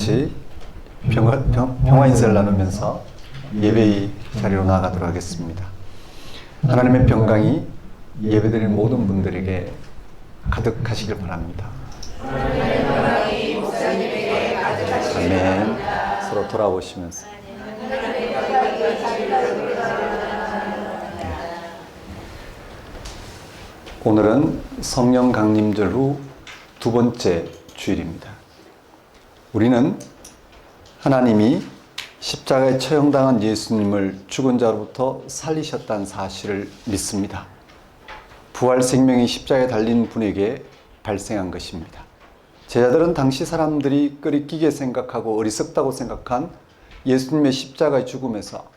같이 평화 인사를 나누면서 예배의 자리로 나아가도록 하겠습니다. 하나님의 평강이 예배드리는 모든 분들에게 가득하시길 바랍니다. 아멘. 서로 돌아보시면서 오늘은 성령 강림절 후 두 번째 주일입니다. 우리는 하나님이 십자가에 처형당한 예수님을 죽은 자로부터 살리셨다는 사실을 믿습니다. 부활 생명이 십자가에 달린 분에게 발생한 것입니다. 제자들은 당시 사람들이 끄리끼게 생각하고 어리석다고 생각한 예수님의 십자가의 죽음에서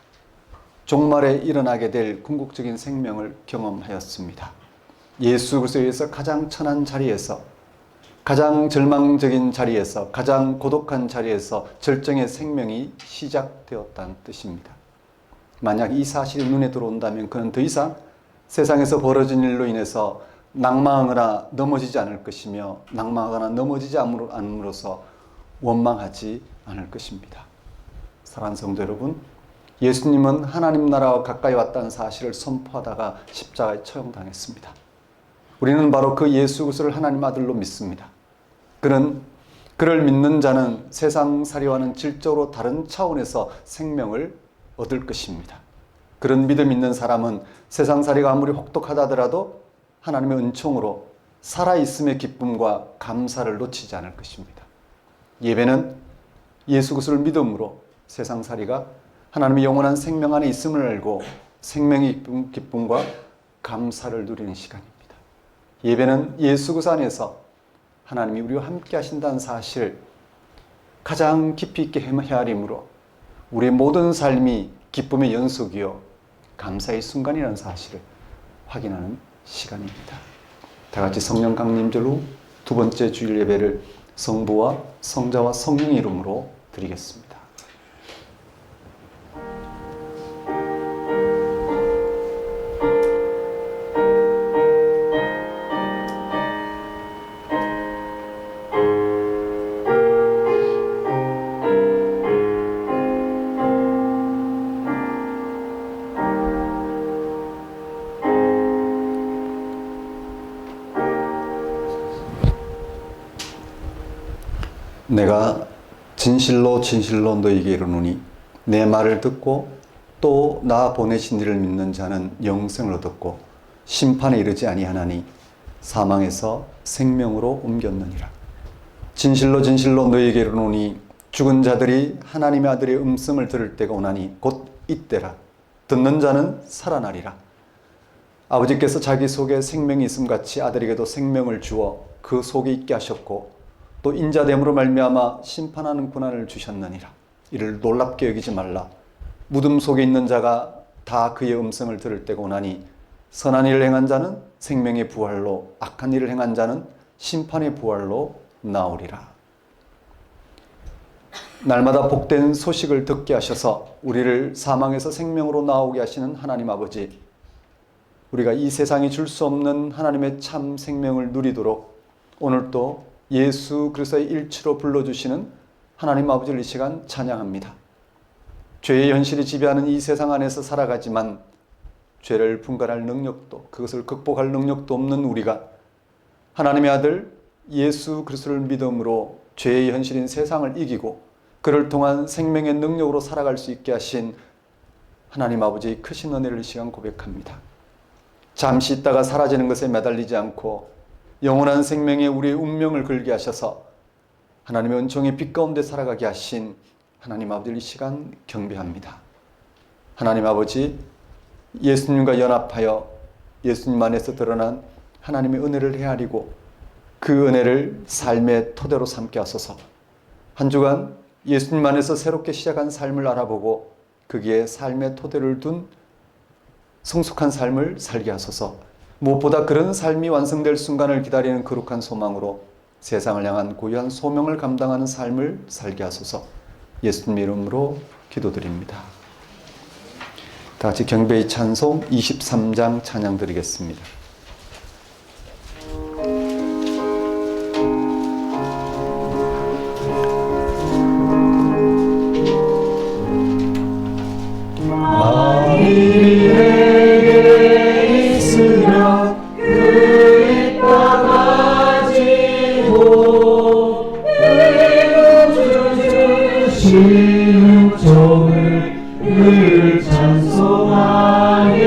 종말에 일어나게 될 궁극적인 생명을 경험하였습니다. 예수 그리스도에서 가장 천한 자리에서, 가장 절망적인 자리에서, 가장 고독한 자리에서 절정의 생명이 시작되었다는 뜻입니다. 만약 이 사실이 눈에 들어온다면 그는 더 이상 세상에서 벌어진 일로 인해서 낭망하거나 넘어지지 않을 것이며, 낭망하거나 넘어지지 않음으로써 원망하지 않을 것입니다. 사랑하는 성도 여러분, 예수님은 하나님 나라와 가까이 왔다는 사실을 선포하다가 십자가에 처형당했습니다. 우리는 바로 그 예수 그리스도를 하나님 아들로 믿습니다. 그를 믿는 자는 세상살이와는 질적으로 다른 차원에서 생명을 얻을 것입니다. 그런 믿음 있는 사람은 세상살이가 아무리 혹독하다 하더라도 하나님의 은총으로 살아있음의 기쁨과 감사를 놓치지 않을 것입니다. 예배는 예수 그리스도를 믿음으로 세상살이가 하나님의 영원한 생명 안에 있음을 알고 생명의 기쁨과 감사를 누리는 시간입니다. 예배는 예수 그리스도 안에서 하나님이 우리와 함께 하신다는 사실을 가장 깊이 있게 헤아림으로 우리의 모든 삶이 기쁨의 연속이요 감사의 순간이라는 사실을 확인하는 시간입니다. 다 같이 성령 강림절 후 두 번째 주일 예배를 성부와 성자와 성령의 이름으로 드리겠습니다. 내가 진실로 진실로 너희에게 이르노니 내 말을 듣고 또 나 보내신 이를 믿는 자는 영생을 얻었고 심판에 이르지 아니하나니 사망에서 생명으로 옮겼느니라. 진실로 진실로 너희에게 이르노니 죽은 자들이 하나님의 아들의 음성을 들을 때가 오나니 곧 이때라. 듣는 자는 살아나리라. 아버지께서 자기 속에 생명이 있음같이 아들에게도 생명을 주어 그 속에 있게 하셨고 또 인자됨으로 말미암아 심판하는 고난을 주셨느니라. 이를 놀랍게 여기지 말라. 무덤 속에 있는 자가 다 그의 음성을 들을 때가 오나니 선한 일을 행한 자는 생명의 부활로, 악한 일을 행한 자는 심판의 부활로 나오리라. 날마다 복된 소식을 듣게 하셔서 우리를 사망에서 생명으로 나오게 하시는 하나님 아버지, 우리가 이 세상이 줄 수 없는 하나님의 참 생명을 누리도록 오늘도 예수 그리스도의 일치로 불러주시는 하나님 아버지를 이 시간 찬양합니다. 죄의 현실이 지배하는 이 세상 안에서 살아가지만 죄를 분간할 능력도, 그것을 극복할 능력도 없는 우리가 하나님의 아들 예수 그리스도를 믿음으로 죄의 현실인 세상을 이기고 그를 통한 생명의 능력으로 살아갈 수 있게 하신 하나님 아버지의 크신 은혜를 이 시간 고백합니다. 잠시 있다가 사라지는 것에 매달리지 않고 영원한 생명에 우리의 운명을 걸게 하셔서 하나님의 은총의 빛 가운데 살아가게 하신 하나님 아버지를 이 시간 경배합니다. 하나님 아버지, 예수님과 연합하여 예수님 안에서 드러난 하나님의 은혜를 헤아리고 그 은혜를 삶의 토대로 삼게 하소서. 한 주간 예수님 안에서 새롭게 시작한 삶을 알아보고 거기에 삶의 토대를 둔 성숙한 삶을 살게 하소서. 무엇보다 그런 삶이 완성될 순간을 기다리는 거룩한 소망으로 세상을 향한 고유한 소명을 감당하는 삶을 살게 하소서. 예수님 이름으로 기도드립니다. 다 같이 경배의 찬송 23장 찬양 드리겠습니다. 신음종을 늘 찬송하겠네.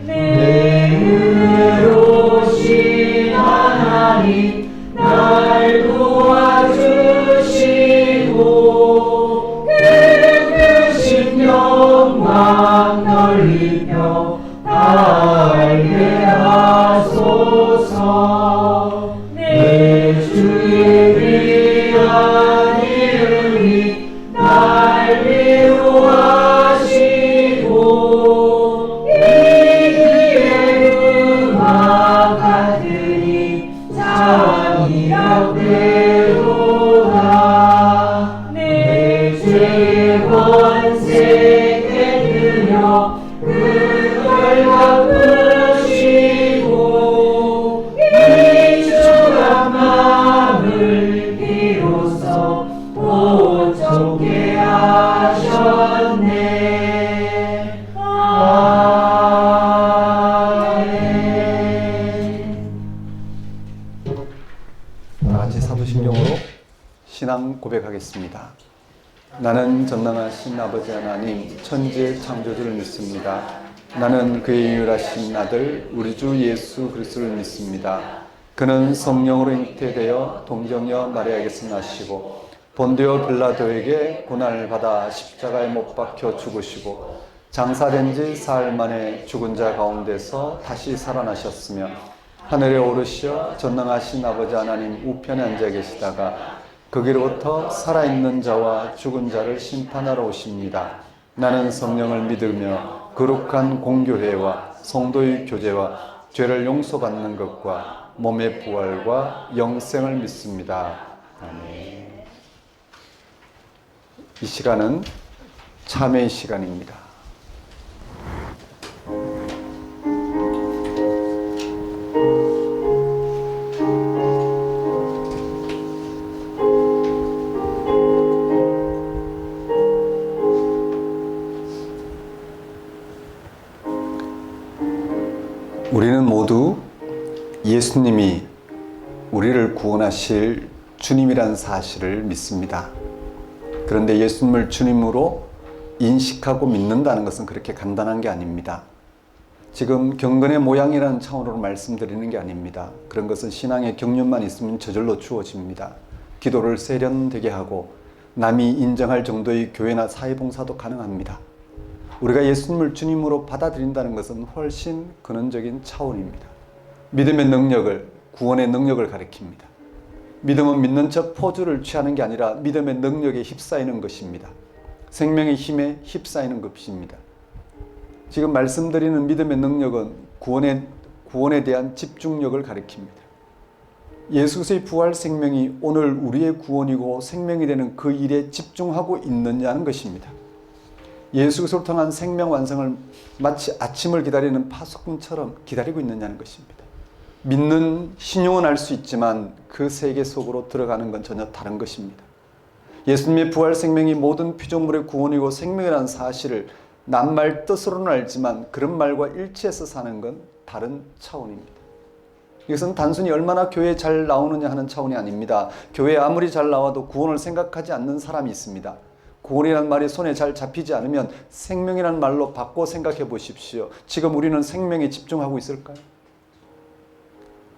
내 의로우신 하나님 날 도와주시고 그 크신 영광 넓히며 알게 하소서. 내 주의 귀한 이름이 날 위로하시고 이 귀에 음악 같으니 창이력 되도다. 내 죄의 권세 깨뜨려 그걸 갚으시고 이 추한 마음을 비로소 온전케 하셨네. 아멘. 다 같이 사도신경으로 신앙 고백하겠습니다. 나는 전능하신 아버지 하나님 천지의 창조주를 믿습니다. 나는 그의 유일하신 아들 우리 주 예수 그리스도를 믿습니다. 그는 성령으로 잉태되어 동정녀 마리아에게서 나시고 본디오 빌라도에게 고난을 받아 십자가에 못 박혀 죽으시고 장사된 지 사흘 만에 죽은 자 가운데서 다시 살아나셨으며 하늘에 오르시어 전능하신 아버지 하나님 우편에 앉아 계시다가 거기로부터 살아있는 자와 죽은 자를 심판하러 오십니다. 나는 성령을 믿으며 거룩한 공교회와 성도의 교제와 죄를 용서받는 것과 몸의 부활과 영생을 믿습니다. 아멘. 이 시간은 참회의 시간입니다. 우리는 모두 예수님이 우리를 구원하실 주님이란 사실을 믿습니다. 그런데 예수님을 주님으로 인식하고 믿는다는 것은 그렇게 간단한 게 아닙니다. 지금 경건의 모양이라는 차원으로 말씀드리는 게 아닙니다. 그런 것은 신앙의 경륜만 있으면 저절로 주어집니다. 기도를 세련되게 하고 남이 인정할 정도의 교회나 사회봉사도 가능합니다. 우리가 예수님을 주님으로 받아들인다는 것은 훨씬 근원적인 차원입니다. 믿음의 능력을, 구원의 능력을 가리킵니다. 믿음은 믿는 척 포즈를 취하는 게 아니라 믿음의 능력에 휩싸이는 것입니다. 생명의 힘에 휩싸이는 것입니다. 지금 말씀드리는 믿음의 능력은 구원에 대한 집중력을 가리킵니다. 예수 그리스도의 부활 생명이 오늘 우리의 구원이고 생명이 되는 그 일에 집중하고 있느냐는 것입니다. 예수 그리스도를 통한 생명 완성을 마치 아침을 기다리는 파수꾼처럼 기다리고 있느냐는 것입니다. 믿는 신용은 알 수 있지만 그 세계 속으로 들어가는 건 전혀 다른 것입니다. 예수님의 부활 생명이 모든 피조물의 구원이고 생명이라는 사실을 남말 뜻으로는 알지만 그런 말과 일치해서 사는 건 다른 차원입니다. 이것은 단순히 얼마나 교회에 잘 나오느냐 하는 차원이 아닙니다. 교회에 아무리 잘 나와도 구원을 생각하지 않는 사람이 있습니다. 구원이라는 말이 손에 잘 잡히지 않으면 생명이라는 말로 바꿔 생각해 보십시오. 지금 우리는 생명에 집중하고 있을까요?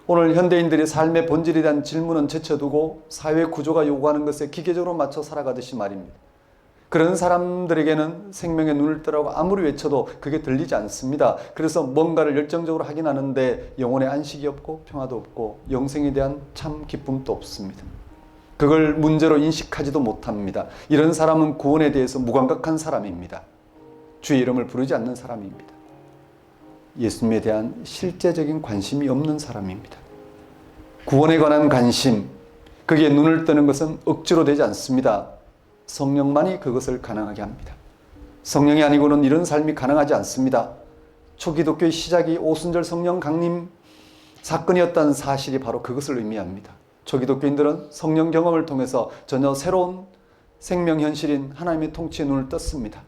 오늘 현대인들의 삶의 본질에 대한 질문은 제쳐두고 사회 구조가 요구하는 것에 기계적으로 맞춰 살아가듯이 말입니다. 그런 사람들에게는 생명의 눈을 뜨라고 아무리 외쳐도 그게 들리지 않습니다. 그래서 뭔가를 열정적으로 하긴 하는데 영혼의 안식이 없고 평화도 없고 영생에 대한 참 기쁨도 없습니다. 그걸 문제로 인식하지도 못합니다. 이런 사람은 구원에 대해서 무감각한 사람입니다. 주의 이름을 부르지 않는 사람입니다. 예수님에 대한 실제적인 관심이 없는 사람입니다. 구원에 관한 관심, 거기에 눈을 뜨는 것은 억지로 되지 않습니다. 성령만이 그것을 가능하게 합니다. 성령이 아니고는 이런 삶이 가능하지 않습니다. 초기독교의 시작이 오순절 성령 강림 사건이었다는 사실이 바로 그것을 의미합니다. 초기독교인들은 성령 경험을 통해서 전혀 새로운 생명 현실인 하나님의 통치에 눈을 떴습니다.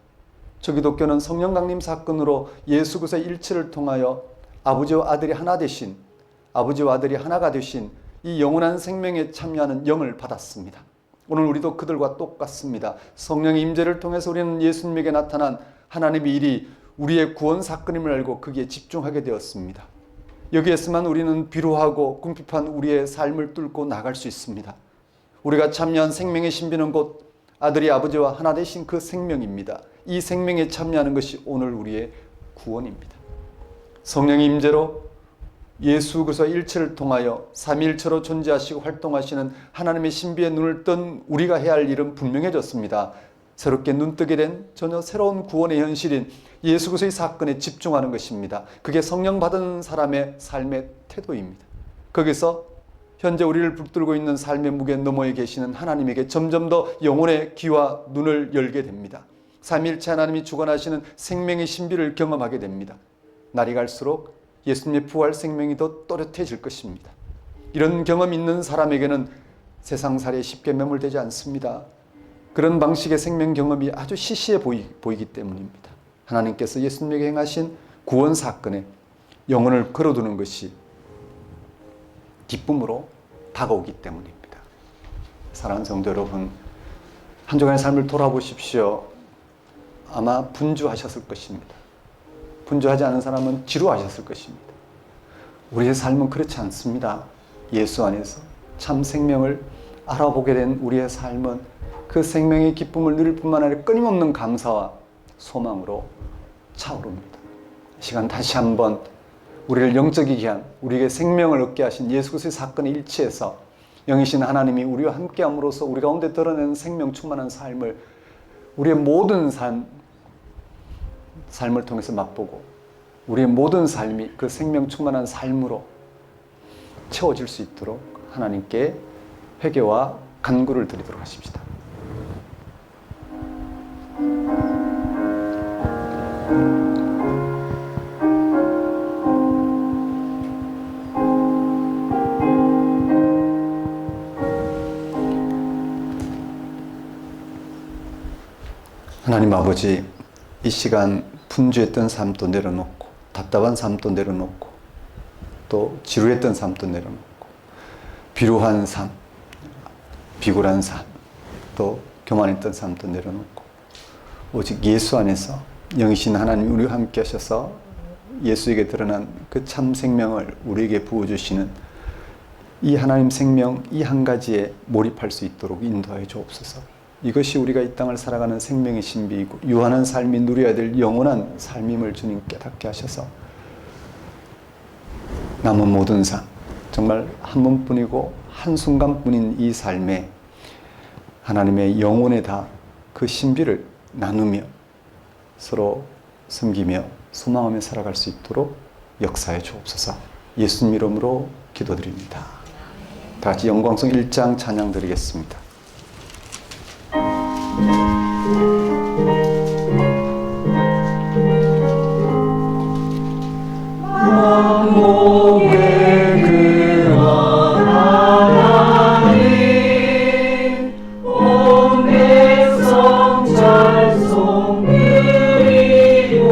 초기독교는 성령 강림 사건으로 예수 그리스도의 일치를 통하여 아버지와 아들이 하나 되신, 아버지와 아들이 하나가 되신 이 영원한 생명에 참여하는 영을 받았습니다. 오늘 우리도 그들과 똑같습니다. 성령의 임재를 통해서 우리는 예수님에게 나타난 하나님의 일이 우리의 구원 사건임을 알고 거기에 집중하게 되었습니다. 여기에서만 우리는 비루하고 궁핍한 우리의 삶을 뚫고 나갈 수 있습니다. 우리가 참여한 생명의 신비는 곧 아들이 아버지와 하나 되신 그 생명입니다. 이 생명에 참여하는 것이 오늘 우리의 구원입니다. 성령의 임재로 예수 그리스도 일체를 통하여 삼위일체로 존재하시고 활동하시는 하나님의 신비의 눈을 뜬 우리가 해야 할 일은 분명해졌습니다. 새롭게 눈뜨게 된 전혀 새로운 구원의 현실인 예수 그리스도의 사건에 집중하는 것입니다. 그게 성령 받은 사람의 삶의 태도입니다. 거기서 현재 우리를 붙들고 있는 삶의 무게 너머에 계시는 하나님에게 점점 더 영혼의 귀와 눈을 열게 됩니다. 삼위일체 하나님이 주관하시는 생명의 신비를 경험하게 됩니다. 날이 갈수록 예수님의 부활 생명이 더 또렷해질 것입니다. 이런 경험 있는 사람에게는 세상살이에 쉽게 매몰되지 않습니다. 그런 방식의 생명 경험이 아주 시시해 보이기 때문입니다. 하나님께서 예수님에게 행하신 구원 사건에 영혼을 걸어두는 것이 기쁨으로 다가오기 때문입니다. 사랑하는 성도 여러분, 한 주간의 삶을 돌아보십시오. 아마 분주하셨을 것입니다. 분주하지 않은 사람은 지루하셨을 것입니다. 우리의 삶은 그렇지 않습니다. 예수 안에서 참 생명을 알아보게 된 우리의 삶은 그 생명의 기쁨을 누릴 뿐만 아니라 끊임없는 감사와 소망으로 차오릅니다. 이 시간 다시 한번 우리를 영적이게 한, 우리에게 생명을 얻게 하신 예수 그리스도의 사건에 일치해서 영이신 하나님이 우리와 함께함으로써 우리 가운데 드러내는 생명 충만한 삶을 우리의 모든 삶을 통해서 맛보고 우리의 모든 삶이 그 생명 충만한 삶으로 채워질 수 있도록 하나님께 회개와 간구를 드리도록 하십시다. 하나님 아버지, 이 시간 분주했던 삶도 내려놓고 답답한 삶도 내려놓고 또 지루했던 삶도 내려놓고 비루한 삶, 비굴한 삶, 또 교만했던 삶도 내려놓고 오직 예수 안에서 영이신 하나님 우리와 함께 하셔서 예수에게 드러난 그 참 생명을 우리에게 부어주시는 이 하나님 생명 이 한 가지에 몰입할 수 있도록 인도하여 주옵소서. 이것이 우리가 이 땅을 살아가는 생명의 신비이고 유한한 삶이 누려야 될 영원한 삶임을 주님 깨닫게 하셔서 남은 모든 삶, 정말 한 번뿐이고 한순간뿐인 이 삶에 하나님의 영혼에 다 그 신비를 나누며 서로 섬기며 소망하며 살아갈 수 있도록 역사해 주옵소서. 예수님 이름으로 기도드립니다. 다 같이 영광성 1장 찬양 드리겠습니다. 만목의 근원 하나님 온 백성 찬송 드리고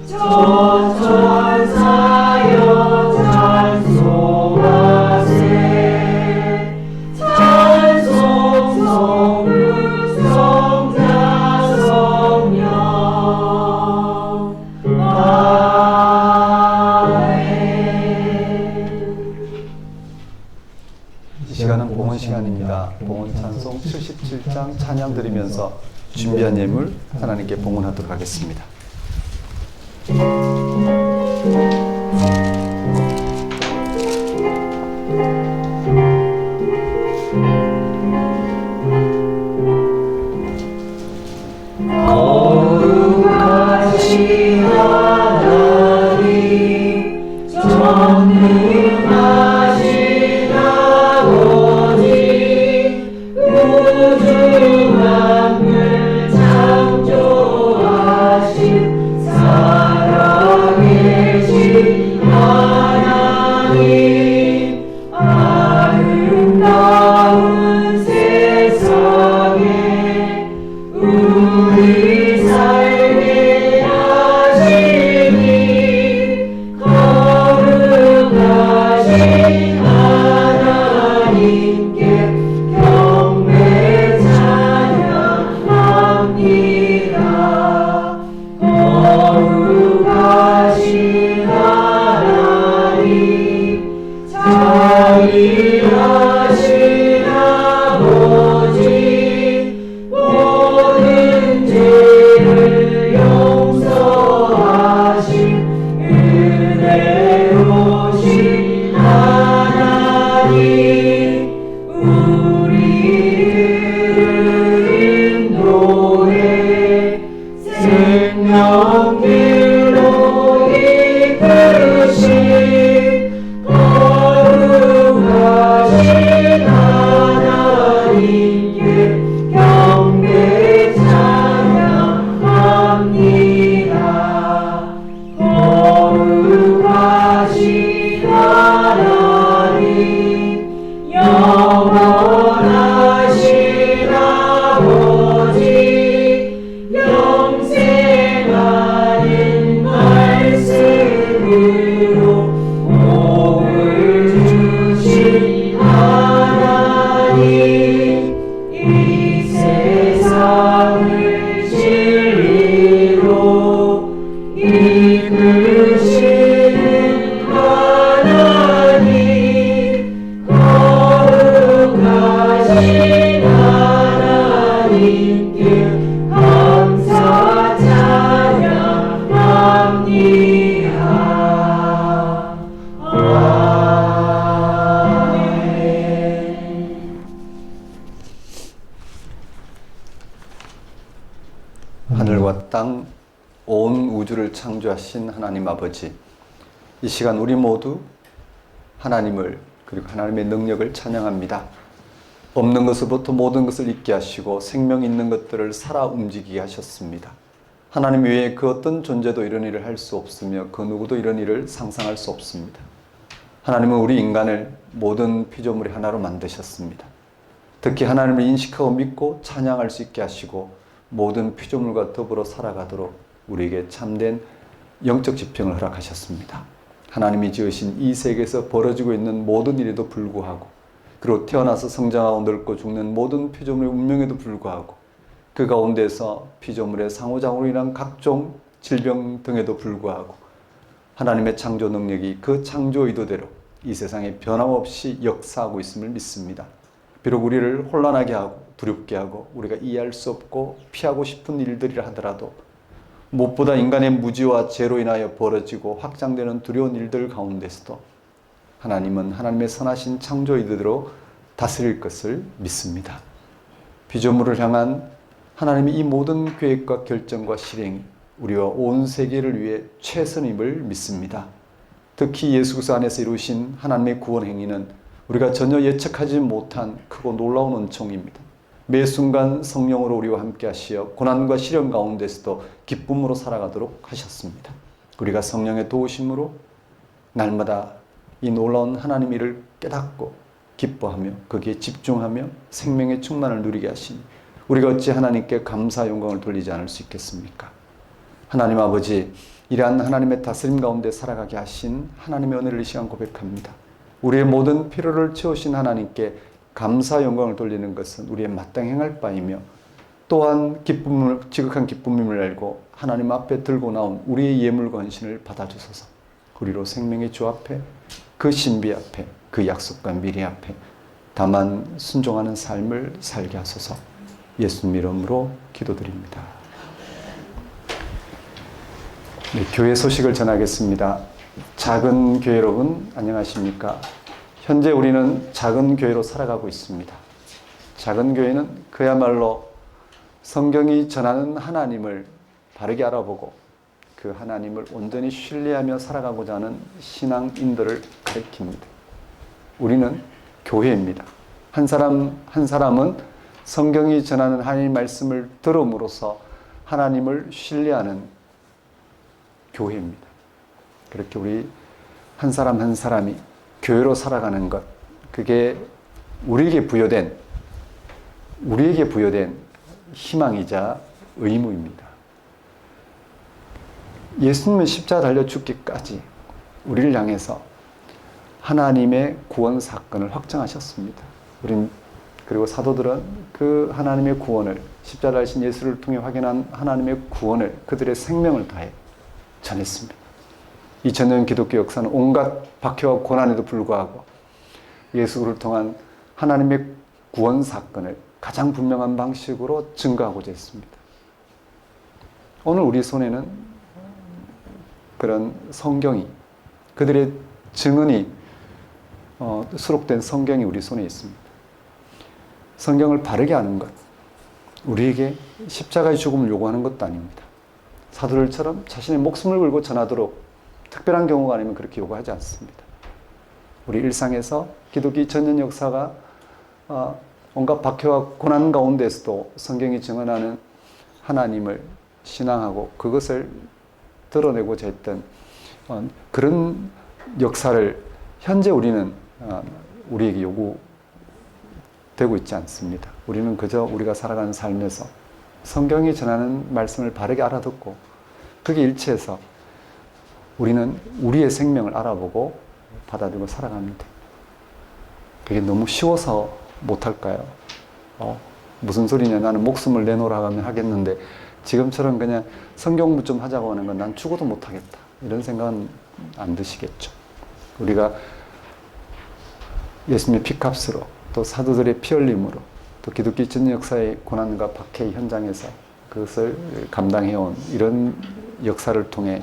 저 천사여 찬송하세 찬송 성부 성자 성령 이 시간은 봉헌 시간입니다. 봉헌 찬송 77장 찬양 드리면서 준비한 예물 하나님께 봉헌하도록 하겠습니다. 거룩하신 하나님 전능하신 아버지 우주 만물 창조하신 살아계신 하나님 아름다운 새 하늘과 땅, 온 우주를 창조하신 하나님 아버지, 이 시간 우리 모두 하나님을 그리고 하나님의 능력을 찬양합니다. 없는 것으로부터 모든 것을 있게 하시고 생명 있는 것들을 살아 움직이게 하셨습니다. 하나님 외에 그 어떤 존재도 이런 일을 할 수 없으며 그 누구도 이런 일을 상상할 수 없습니다. 하나님은 우리 인간을 모든 피조물의 하나로 만드셨습니다. 특히 하나님을 인식하고 믿고 찬양할 수 있게 하시고 모든 피조물과 더불어 살아가도록 우리에게 참된 영적 지평을 허락하셨습니다. 하나님이 지으신 이 세계에서 벌어지고 있는 모든 일에도 불구하고, 그리고 태어나서 성장하고 늙고 죽는 모든 피조물의 운명에도 불구하고, 그 가운데서 피조물의 상호작용으로 인한 각종 질병 등에도 불구하고 하나님의 창조 능력이 그 창조 의도대로 이 세상에 변함없이 역사하고 있음을 믿습니다. 비록 우리를 혼란하게 하고 두렵게 하고 우리가 이해할 수 없고 피하고 싶은 일들이라 하더라도 무엇보다 인간의 무지와 죄로 인하여 벌어지고 확장되는 두려운 일들 가운데서도 하나님은 하나님의 선하신 창조 의도대로 다스릴 것을 믿습니다. 피조물을 향한 하나님의 이 모든 계획과 결정과 실행이 우리와 온 세계를 위해 최선임을 믿습니다. 특히 예수 그리스도 안에서 이루신 하나님의 구원 행위는 우리가 전혀 예측하지 못한 크고 놀라운 은총입니다. 매 순간 성령으로 우리와 함께 하시어 고난과 시련 가운데서도 기쁨으로 살아가도록 하셨습니다. 우리가 성령의 도우심으로 날마다 이 놀라운 하나님의 일을 깨닫고 기뻐하며 거기에 집중하며 생명의 충만을 누리게 하시니 우리가 어찌 하나님께 감사 영광을 돌리지 않을 수 있겠습니까? 하나님 아버지, 이러한 하나님의 다스림 가운데 살아가게 하신 하나님의 은혜를 이 시간 고백합니다. 우리의 모든 필요를 채우신 하나님께 감사 영광을 돌리는 것은 우리의 마땅히 행할 바이며, 또한 지극한 기쁨임을 알고 하나님 앞에 들고 나온 우리의 예물과 헌신을 받아주소서. 우리로 생명의 주 앞에, 그 신비 앞에, 그 약속과 미래 앞에 다만 순종하는 삶을 살게 하소서. 예수님 이름으로 기도드립니다. 네, 교회 소식을 전하겠습니다. 작은 교회 여러분 안녕하십니까? 현재 우리는 작은 교회로 살아가고 있습니다. 작은 교회는 그야말로 성경이 전하는 하나님을 바르게 알아보고 그 하나님을 온전히 신뢰하며 살아가고자 하는 신앙 인도를 가리킵니다. 우리는 교회입니다. 한 사람은 성경이 전하는 하나님의 말씀을 들음으로써 하나님을 신뢰하는 교회입니다. 그렇게 우리 한 사람 한 사람이 교회로 살아가는 것, 그게 우리에게 부여된 희망이자 의무입니다. 예수님은 십자가 달려 죽기까지 우리를 향해서 하나님의 구원 사건을 확정하셨습니다. 그리고 사도들은 그 하나님의 구원을, 십자가 달리신 예수를 통해 확인한 하나님의 구원을 그들의 생명을 다해 전했습니다. 2000년 기독교 역사는 온갖 박해와 고난에도 불구하고 예수를 통한 하나님의 구원 사건을 가장 분명한 방식으로 증거하고자 했습니다. 오늘 우리 손에는 그런 성경이, 그들의 증언이 수록된 성경이 우리 손에 있습니다. 성경을 바르게 아는 것, 우리에게 십자가의 죽음을 요구하는 것도 아닙니다. 사도들처럼 자신의 목숨을 걸고 전하도록 특별한 경우가 아니면 그렇게 요구하지 않습니다. 우리 일상에서 기독교 2000년 역사가 온갖 박해와 고난 가운데서도 성경이 증언하는 하나님을 신앙하고 그것을 드러내고자 했던 그런 역사를 현재 우리는 우리에게 요구되고 있지 않습니다. 우리는 그저 우리가 살아가는 삶에서 성경이 전하는 말씀을 바르게 알아듣고 그게 일치해서 우리는 우리의 생명을 알아보고 받아들이고 살아갑니다. 그게 너무 쉬워서 못할까요? 무슨 소리냐, 나는 목숨을 내놓으라 하면 하겠는데 지금처럼 그냥 성경 공부 좀 하자고 하는 건 난 죽어도 못하겠다, 이런 생각은 안 드시겠죠. 우리가 예수님의 피값으로, 또 사도들의 피 흘림으로, 또 기독교 전 역사의 고난과 박해의 현장에서 그것을 감당해온 이런 역사를 통해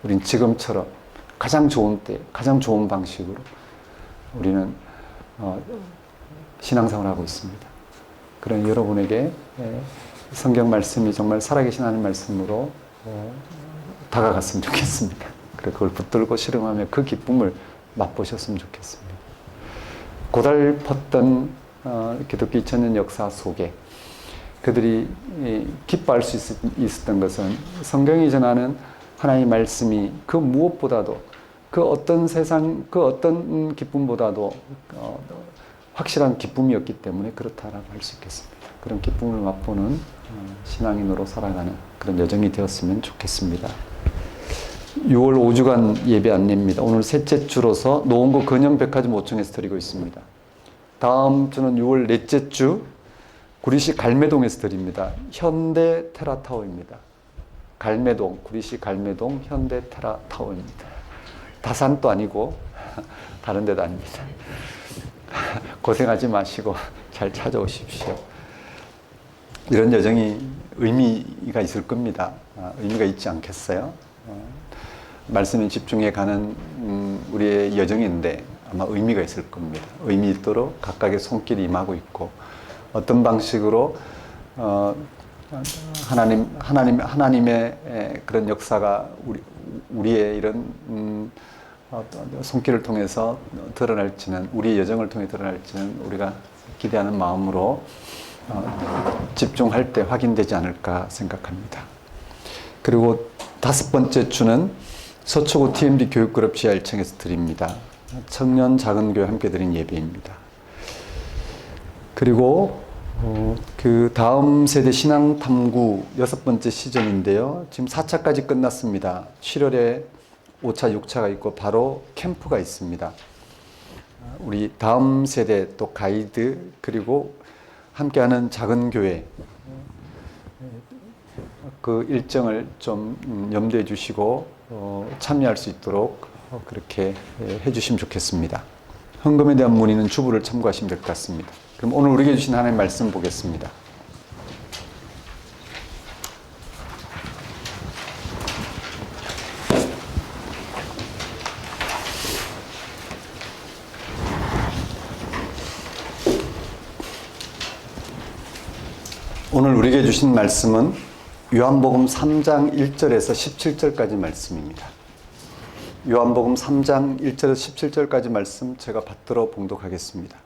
우린 지금처럼 가장 좋은 때, 가장 좋은 방식으로 우리는 신앙생활을 하고 있습니다. 그런 여러분에게 성경 말씀이 정말 살아계신 하나님 말씀으로 다가갔으면 좋겠습니다. 그리고 그걸 붙들고 실험하며 그 기쁨을 맛보셨으면 좋겠습니다. 고달팠던 기독교 2000년 역사 속에 그들이 기뻐할 수 있었던 것은 성경이 전하는 하나님의 말씀이 그 무엇보다도 그 어떤 세상, 그 어떤 기쁨보다도 확실한 기쁨이었기 때문에 그렇다라고 할 수 있겠습니다. 그런 기쁨을 맛보는 신앙인으로 살아가는 그런 여정이 되었으면 좋겠습니다. 6월 5주간 예배 안내입니다. 오늘 셋째 주로서 노원구 근영백화점 5층에서 드리고 있습니다. 다음 주는 6월 넷째 주 구리시 갈매동에서 드립니다. 현대 테라타워입니다. 갈매동, 구리시 갈매동 현대 테라타워입니다. 다산도 아니고 다른 데도 아닙니다. 고생하지 마시고 잘 찾아오십시오. 이런 여정이 의미가 있을 겁니다. 의미가 있지 않겠어요? 말씀에 집중해 가는 우리의 여정인데 아마 의미가 있을 겁니다. 의미 있도록 각각의 손길이 임하고 있고 어떤 방식으로 하나님의 그런 역사가 우리의 이런 손길을 통해서 드러날지는, 우리의 여정을 통해 드러날지는 우리가 기대하는 마음으로 집중할 때 확인되지 않을까 생각합니다. 그리고 다섯 번째 주는 서초구 TMD 교육그룹 지하 1층에서 드립니다. 청년 작은 교회 함께 드린 예배입니다. 그리고 그 다음 세대 신앙 탐구 여섯 번째 시즌인데요. 지금 4차까지 끝났습니다. 7월에 5차, 6차가 있고 바로 캠프가 있습니다. 우리 다음 세대 또 가이드 그리고 함께하는 작은 교회 그 일정을 좀 염두에 주시고 참여할 수 있도록 그렇게 해주시면 좋겠습니다. 헌금에 대한 문의는 주부를 참고하시면 될 것 같습니다. 그럼 오늘 우리에게 주신 하나님의 말씀 보겠습니다. 오늘 우리에게 주신 말씀은 요한복음 3장 1절에서 17절까지 말씀입니다. 요한복음 3장 1절에서 17절까지 말씀 제가 받들어 봉독하겠습니다.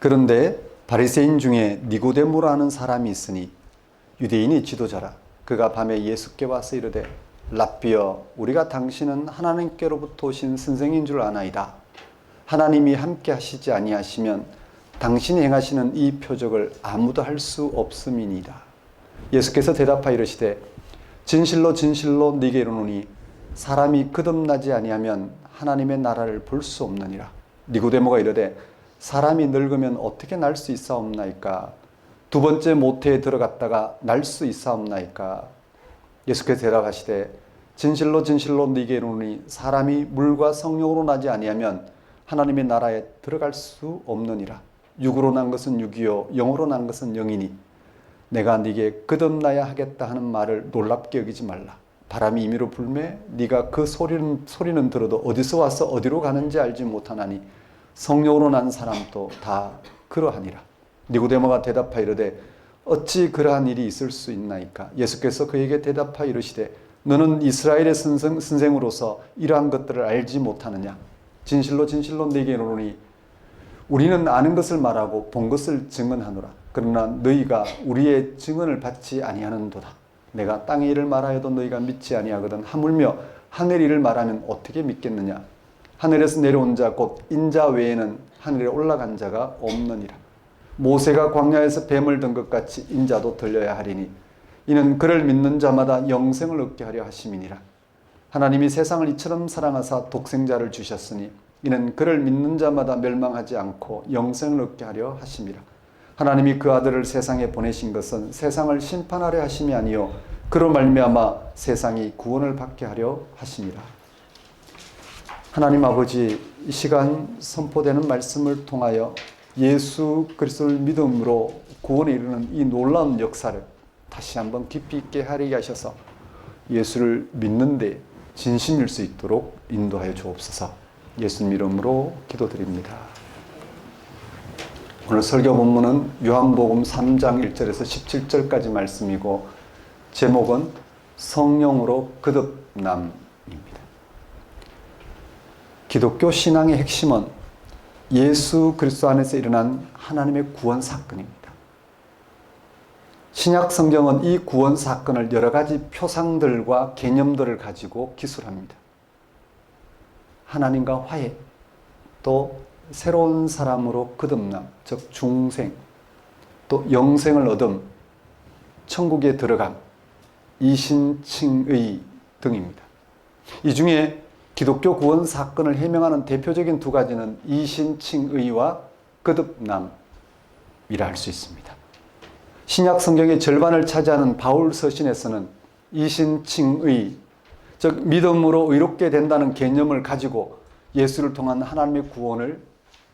그런데 바리새인 중에 니고데모라 하는 사람이 있으니 유대인의 지도자라. 그가 밤에 예수께 와서 이르되 랍비여 우리가 당신은 하나님께로부터 오신 선생인 줄 아나이다. 하나님이 함께 하시지 아니하시면 당신이 행하시는 이 표적을 아무도 할 수 없음이니이다. 예수께서 대답하여 이르시되 진실로 진실로 네게 이르노니 사람이 거듭나지 아니하면 하나님의 나라를 볼 수 없느니라. 니고데모가 이르되 사람이 늙으면 어떻게 날 수 있사옵나이까? 두 번째 모태에 들어갔다가 날 수 있사옵나이까? 예수께서 대답하시되 진실로 진실로 네게 이르노니 사람이 물과 성령으로 나지 아니하면 하나님의 나라에 들어갈 수 없느니라. 육으로 난 것은 육이요 영으로 난 것은 영이니 내가 네게 거듭나야 하겠다 하는 말을 놀랍게 여기지 말라. 바람이 임의로 불매 네가 그 소리는 들어도 어디서 와서 어디로 가는지 알지 못하나니 성령으로 난 사람도 다 그러하니라. 니고데모가 대답하여 이르되 어찌 그러한 일이 있을 수 있나이까? 예수께서 그에게 대답하여 이르시되 너는 이스라엘의 선생으로서 이러한 것들을 알지 못하느냐? 진실로 진실로 네게 이르노니 우리는 아는 것을 말하고 본 것을 증언하노라. 그러나 너희가 우리의 증언을 받지 아니하는도다. 내가 땅의 일을 말하여도 너희가 믿지 아니하거든 하물며 하늘 일을 말하면 어떻게 믿겠느냐? 하늘에서 내려온 자 곧 인자 외에는 하늘에 올라간 자가 없느니라. 모세가 광야에서 뱀을 든 것 같이 인자도 들려야 하리니 이는 그를 믿는 자마다 영생을 얻게 하려 하심이니라. 하나님이 세상을 이처럼 사랑하사 독생자를 주셨으니 이는 그를 믿는 자마다 멸망하지 않고 영생을 얻게 하려 하심이라. 하나님이 그 아들을 세상에 보내신 것은 세상을 심판하려 하심이 아니요 그로 말미암아 세상이 구원을 받게 하려 하심이라. 하나님 아버지, 이 시간 선포되는 말씀을 통하여 예수 그리스도를 믿음으로 구원에 이르는 이 놀라운 역사를 다시 한번 깊이 있게 하리게 하셔서 예수를 믿는 데 진심일 수 있도록 인도하여 주옵소서. 예수님 이름으로 기도드립니다. 오늘 설교 본문은 요한복음 3장 1절에서 17절까지 말씀이고 제목은 성령으로 거듭남입니다. 기독교 신앙의 핵심은 예수 그리스도 안에서 일어난 하나님의 구원 사건입니다. 신약 성경은 이 구원 사건을 여러 가지 표상들과 개념들을 가지고 기술합니다. 하나님과 화해, 또 새로운 사람으로 거듭남, 즉 중생, 또 영생을 얻음, 천국에 들어감, 이신칭의 등입니다. 이 중에 기독교 구원 사건을 해명하는 대표적인 두 가지는 이신칭의와 거듭남이라 할 수 있습니다. 신약 성경의 절반을 차지하는 바울 서신에서는 이신칭의, 즉 믿음으로 의롭게 된다는 개념을 가지고 예수를 통한 하나님의 구원을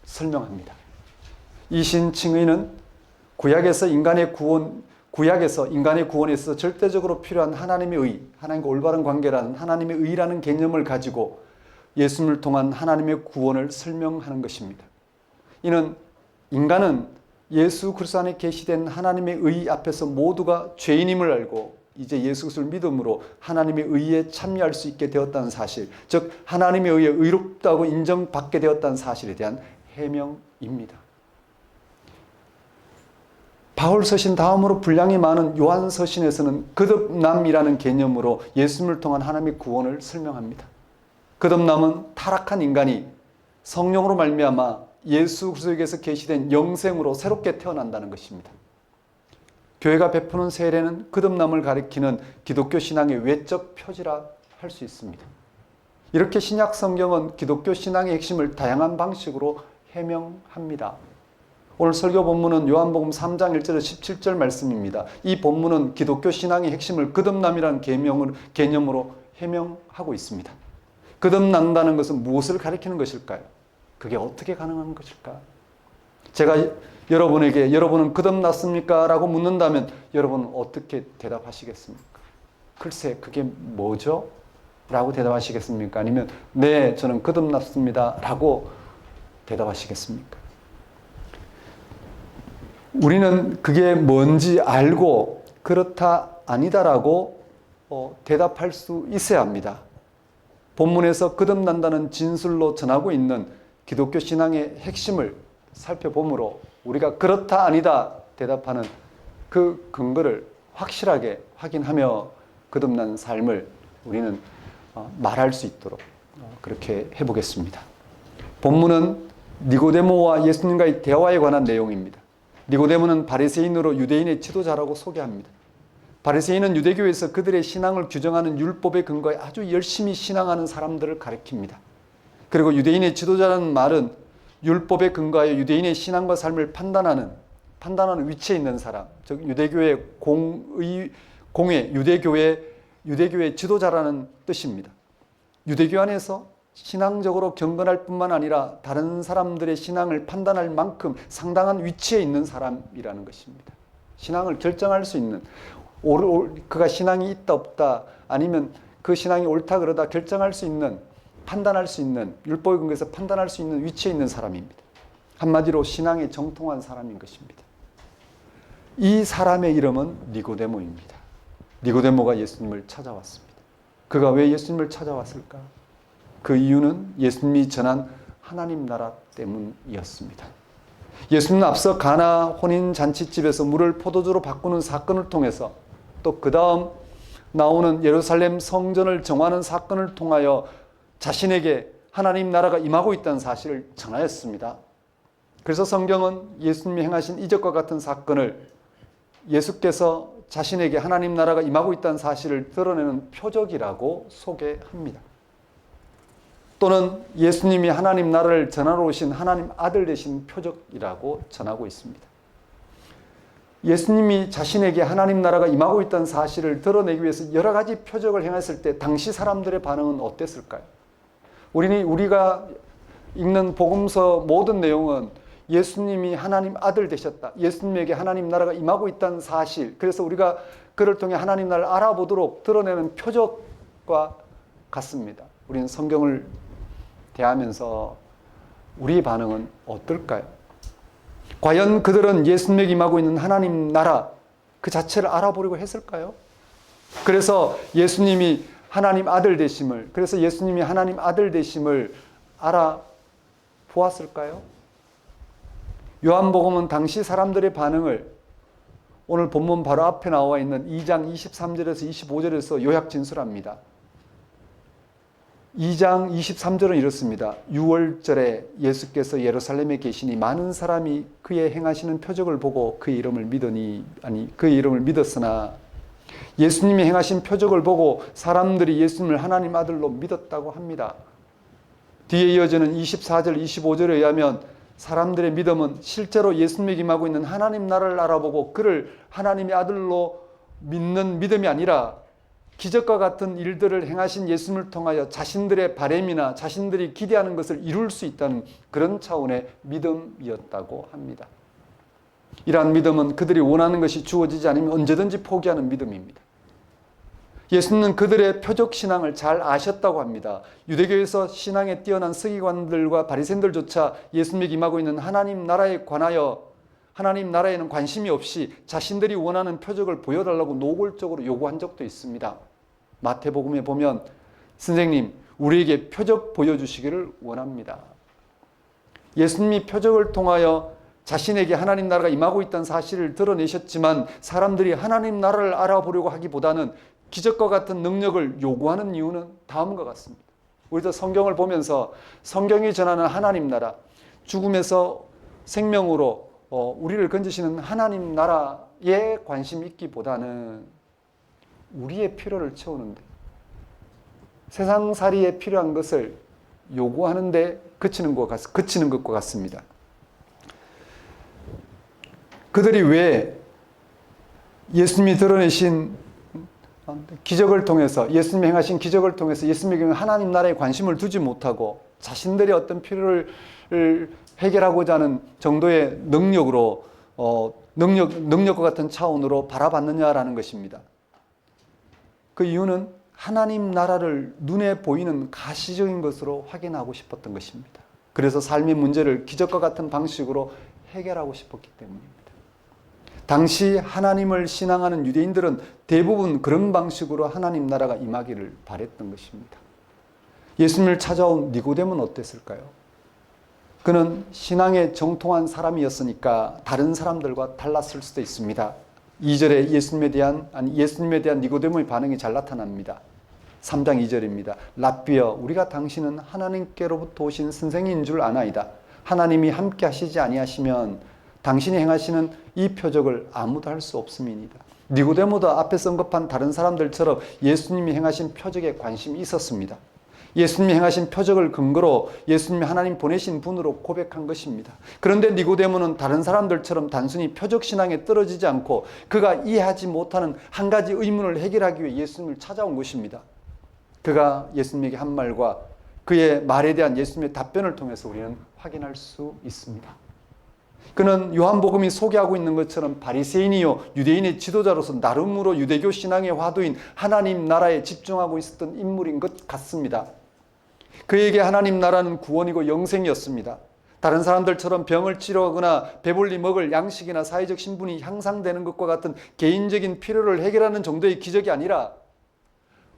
설명합니다. 이신칭의는 구약에서 인간의 구원에 있어서 절대적으로 필요한 하나님의 의, 하나님과 올바른 관계라는 하나님의 의라는 개념을 가지고 예수님을 통한 하나님의 구원을 설명하는 것입니다. 이는 인간은 예수 그리스도 안에 계시된 하나님의 의 앞에서 모두가 죄인임을 알고 이제 예수 그리스도를 믿음으로 하나님의 의에 참여할 수 있게 되었다는 사실, 즉 하나님의 의에 의롭다고 인정받게 되었다는 사실에 대한 해명입니다. 바울 서신 다음으로 분량이 많은 요한 서신에서는 거듭남이라는 개념으로 예수님을 통한 하나님의 구원을 설명합니다. 거듭남은 타락한 인간이 성령으로 말미암아 예수 그리스도에게서 계시된 영생으로 새롭게 태어난다는 것입니다. 교회가 베푸는 세례는 거듭남을 가리키는 기독교 신앙의 외적 표지라 할 수 있습니다. 이렇게 신약 성경은 기독교 신앙의 핵심을 다양한 방식으로 해명합니다. 오늘 설교 본문은 요한복음 3장 1절에서 17절 말씀입니다. 이 본문은 기독교 신앙의 핵심을 거듭남이라는 개념으로 해명하고 있습니다. 거듭난다는 것은 무엇을 가리키는 것일까요? 그게 어떻게 가능한 것일까? 제가 여러분에게 여러분은 거듭났습니까? 라고 묻는다면 여러분은 어떻게 대답하시겠습니까? 글쎄 그게 뭐죠? 라고 대답하시겠습니까? 아니면 네 저는 거듭났습니다 라고 대답하시겠습니까? 우리는 그게 뭔지 알고 그렇다 아니다라고 대답할 수 있어야 합니다. 본문에서 거듭난다는 진술로 전하고 있는 기독교 신앙의 핵심을 살펴보므로 우리가 그렇다 아니다 대답하는 그 근거를 확실하게 확인하며 거듭난 삶을 우리는 말할 수 있도록 그렇게 해보겠습니다. 본문은 니고데모와 예수님과의 대화에 관한 내용입니다. 니고데모는 바리새인으로 유대인의 지도자라고 소개합니다. 바리새인은 유대교에서 그들의 신앙을 규정하는 율법에 근거해 아주 열심히 신앙하는 사람들을 가리킵니다. 그리고 유대인의 지도자라는 말은 율법에 근거하여 유대인의 신앙과 삶을 판단하는 위치에 있는 사람, 즉 유대교의 유대교의 지도자라는 뜻입니다. 유대교 안에서 신앙적으로 경건할 뿐만 아니라 다른 사람들의 신앙을 판단할 만큼 상당한 위치에 있는 사람이라는 것입니다. 신앙을 결정할 수 있는, 그가 신앙이 있다 없다 아니면 그 신앙이 옳다 그러다 결정할 수 있는, 판단할 수 있는, 율법에 근거해서 판단할 수 있는 위치에 있는 사람입니다. 한마디로 신앙에 정통한 사람인 것입니다. 이 사람의 이름은 니고데모입니다. 니고데모가 예수님을 찾아왔습니다. 그가 왜 예수님을 찾아왔을까? 그 이유는 예수님이 전한 하나님 나라 때문이었습니다. 예수님은 앞서 가나 혼인잔치집에서 물을 포도주로 바꾸는 사건을 통해서 또 그 다음 나오는 예루살렘 성전을 정하는 사건을 통하여 자신에게 하나님 나라가 임하고 있다는 사실을 전하였습니다. 그래서 성경은 예수님이 행하신 이적과 같은 사건을 예수께서 자신에게 하나님 나라가 임하고 있다는 사실을 드러내는 표적이라고 소개합니다. 또는 예수님이 하나님 나라를 전하러 오신 하나님 아들 되신 표적이라고 전하고 있습니다. 예수님이 자신에게 하나님 나라가 임하고 있다는 사실을 드러내기 위해서 여러 가지 표적을 행했을 때 당시 사람들의 반응은 어땠을까요? 우리가 읽는 복음서 모든 내용은 예수님이 하나님 아들 되셨다. 예수님에게 하나님 나라가 임하고 있다는 사실. 그래서 우리가 그를 통해 하나님 나라를 알아보도록 드러내는 표적과 같습니다. 우리는 성경을 대하면서 우리의 반응은 어떨까요? 과연 그들은 예수님에게 임하고 있는 하나님 나라 그 자체를 알아보려고 했을까요? 그래서 예수님이 하나님 아들 되심을, 그래서 예수님이 하나님 아들 되심을 알아보았을까요? 요한복음은 당시 사람들의 반응을 오늘 본문 바로 앞에 나와 있는 2장 23절에서 25절에서 요약 진술합니다. 2장 23절은 이렇습니다. 6월절에 예수께서 예루살렘에 계시니 많은 사람이 그의 행하시는 표적을 보고 그의 이름을 믿었으나 예수님이 행하신 표적을 보고 사람들이 예수님을 하나님 아들로 믿었다고 합니다. 뒤에 이어지는 24절, 25절에 의하면 사람들의 믿음은 실제로 예수님에게 임하고 있는 하나님 나라를 알아보고 그를 하나님의 아들로 믿는 믿음이 아니라 기적과 같은 일들을 행하신 예수님을 통하여 자신들의 바램이나 자신들이 기대하는 것을 이룰 수 있다는 그런 차원의 믿음이었다고 합니다. 이러한 믿음은 그들이 원하는 것이 주어지지 않으면 언제든지 포기하는 믿음입니다. 예수님은 그들의 표적 신앙을 잘 아셨다고 합니다. 유대교에서 신앙에 뛰어난 서기관들과 바리새인들조차 예수님에게 임하고 있는 하나님 나라에 관하여 하나님 나라에는 관심이 없이 자신들이 원하는 표적을 보여달라고 노골적으로 요구한 적도 있습니다. 마태복음에 보면 선생님, 우리에게 표적 보여주시기를 원합니다. 예수님이 표적을 통하여 자신에게 하나님 나라가 임하고 있다는 사실을 드러내셨지만 사람들이 하나님 나라를 알아보려고 하기보다는 기적과 같은 능력을 요구하는 이유는 다음과 같습니다. 우리도 성경을 보면서 성경이 전하는 하나님 나라, 죽음에서 생명으로 우리를 건지시는 하나님 나라에 관심이 있기보다는 우리의 필요를 채우는데 세상살이에 필요한 것을 요구하는데 그치는 것과 같습니다. 그들이 왜 예수님이 드러내신 기적을 통해서 예수님이 행하신 기적을 통해서 예수님에게 하나님 나라에 관심을 두지 못하고 자신들의 어떤 필요를 해결하고자 하는 정도의 능력으로 능력과 같은 차원으로 바라봤느냐라는 것입니다. 그 이유는 하나님 나라를 눈에 보이는 가시적인 것으로 확인하고 싶었던 것입니다. 그래서 삶의 문제를 기적과 같은 방식으로 해결하고 싶었기 때문입니다. 당시 하나님을 신앙하는 유대인들은 대부분 그런 방식으로 하나님 나라가 임하기를 바랬던 것입니다. 예수님을 찾아온 니고데모는 어땠을까요? 그는 신앙에 정통한 사람이었으니까 다른 사람들과 달랐을 수도 있습니다. 2절에 예수님에 대한 니고데모의 반응이 잘 나타납니다. 3장 2절입니다. 랍비여, 우리가 당신은 하나님께로부터 오신 선생인 줄 아나이다. 하나님이 함께 하시지 아니하시면 당신이 행하시는 이 표적을 아무도 할 수 없음이니이다. 니고데모도 앞에서 언급한 다른 사람들처럼 예수님이 행하신 표적에 관심이 있었습니다. 예수님이 행하신 표적을 근거로 예수님이 하나님 보내신 분으로 고백한 것입니다. 그런데 니고데모는 다른 사람들처럼 단순히 표적 신앙에 떨어지지 않고 그가 이해하지 못하는 한 가지 의문을 해결하기 위해 예수님을 찾아온 것입니다. 그가 예수님에게 한 말과 그의 말에 대한 예수님의 답변을 통해서 우리는 확인할 수 있습니다. 그는 요한복음이 소개하고 있는 것처럼 바리새인이요 유대인의 지도자로서 나름으로 유대교 신앙의 화두인 하나님 나라에 집중하고 있었던 인물인 것 같습니다. 그에게 하나님 나라는 구원이고 영생이었습니다. 다른 사람들처럼 병을 치료하거나 배불리 먹을 양식이나 사회적 신분이 향상되는 것과 같은 개인적인 필요를 해결하는 정도의 기적이 아니라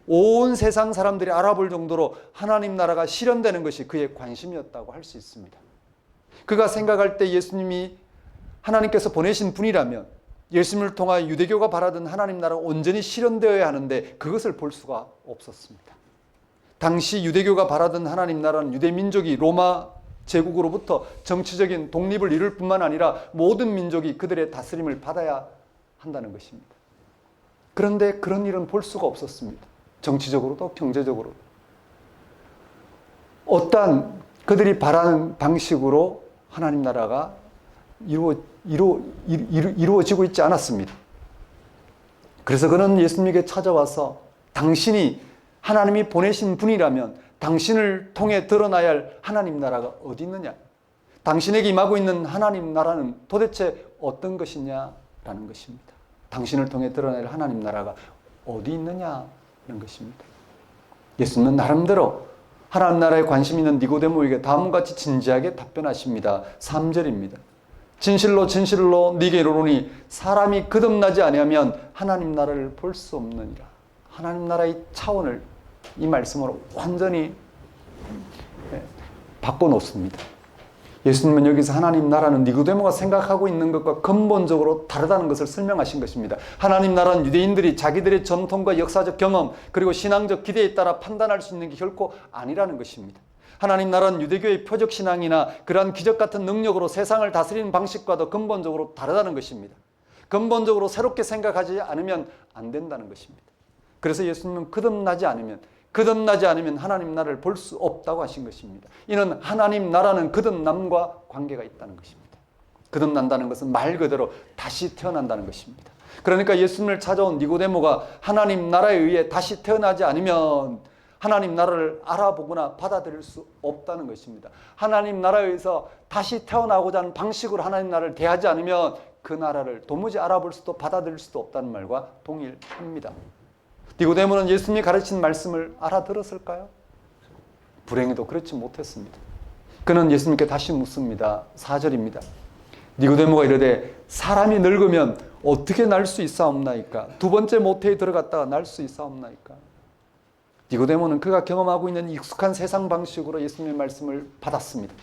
온 세상 사람들이 알아볼 정도로 하나님 나라가 실현되는 것이 그의 관심이었다고 할 수 있습니다. 그가 생각할 때 예수님이 하나님께서 보내신 분이라면 예수님을 통하여 유대교가 바라던 하나님 나라가 온전히 실현되어야 하는데 그것을 볼 수가 없었습니다. 당시 유대교가 바라던 하나님 나라는 유대민족이 로마 제국으로부터 정치적인 독립을 이룰 뿐만 아니라 모든 민족이 그들의 다스림을 받아야 한다는 것입니다. 그런데 그런 일은 볼 수가 없었습니다. 정치적으로도 경제적으로도. 어떠한 그들이 바라는 방식으로 하나님 나라가 이루어지고 있지 않았습니다. 그래서 그는 예수님에게 찾아와서 당신이 하나님이 보내신 분이라면 당신을 통해 드러나야 할 하나님 나라가 어디 있느냐? 당신에게 임하고 있는 하나님 나라는 도대체 어떤 것이냐라는 것입니다. 당신을 통해 드러나야 할 하나님 나라가 어디 있느냐는 것입니다. 예수님은 나름대로 하나님 나라에 관심 있는 니고데모에게 다음과 같이 진지하게 답변하십니다. 3절입니다. 진실로 진실로 네게 이르노니 사람이 거듭나지 아니하면 하나님 나라를 볼 수 없느니라. 하나님 나라의 차원을 이 말씀으로 완전히 바꿔놓습니다. 예수님은 여기서 하나님 나라는 니고데모가 생각하고 있는 것과 근본적으로 다르다는 것을 설명하신 것입니다. 하나님 나라는 유대인들이 자기들의 전통과 역사적 경험 그리고 신앙적 기대에 따라 판단할 수 있는 게 결코 아니라는 것입니다. 하나님 나라는 유대교의 표적 신앙이나 그러한 기적 같은 능력으로 세상을 다스리는 방식과도 근본적으로 다르다는 것입니다. 근본적으로 새롭게 생각하지 않으면 안 된다는 것입니다. 그래서 예수님은 거듭나지 않으면 하나님 나라를 볼 수 없다고 하신 것입니다. 이는 하나님 나라는 거듭남과 관계가 있다는 것입니다. 거듭난다는 것은 말 그대로 다시 태어난다는 것입니다. 그러니까 예수님을 찾아온 니고데모가 하나님 나라에 의해 다시 태어나지 않으면 하나님 나라를 알아보거나 받아들일 수 없다는 것입니다. 하나님 나라에 의해서 다시 태어나고자 하는 방식으로 하나님 나라를 대하지 않으면 그 나라를 도무지 알아볼 수도 받아들일 수도 없다는 말과 동일합니다. 니고데모는 예수님이 가르친 말씀을 알아들었을까요? 불행히도 그렇지 못했습니다. 그는 예수님께 다시 묻습니다. 4절입니다. 니고데모가 이르되 사람이 늙으면 어떻게 날 수 있사옵나이까? 두 번째 모태에 들어갔다가 날 수 있사옵나이까? 니고데모는 그가 경험하고 있는 익숙한 세상 방식으로 예수님의 말씀을 받았습니다.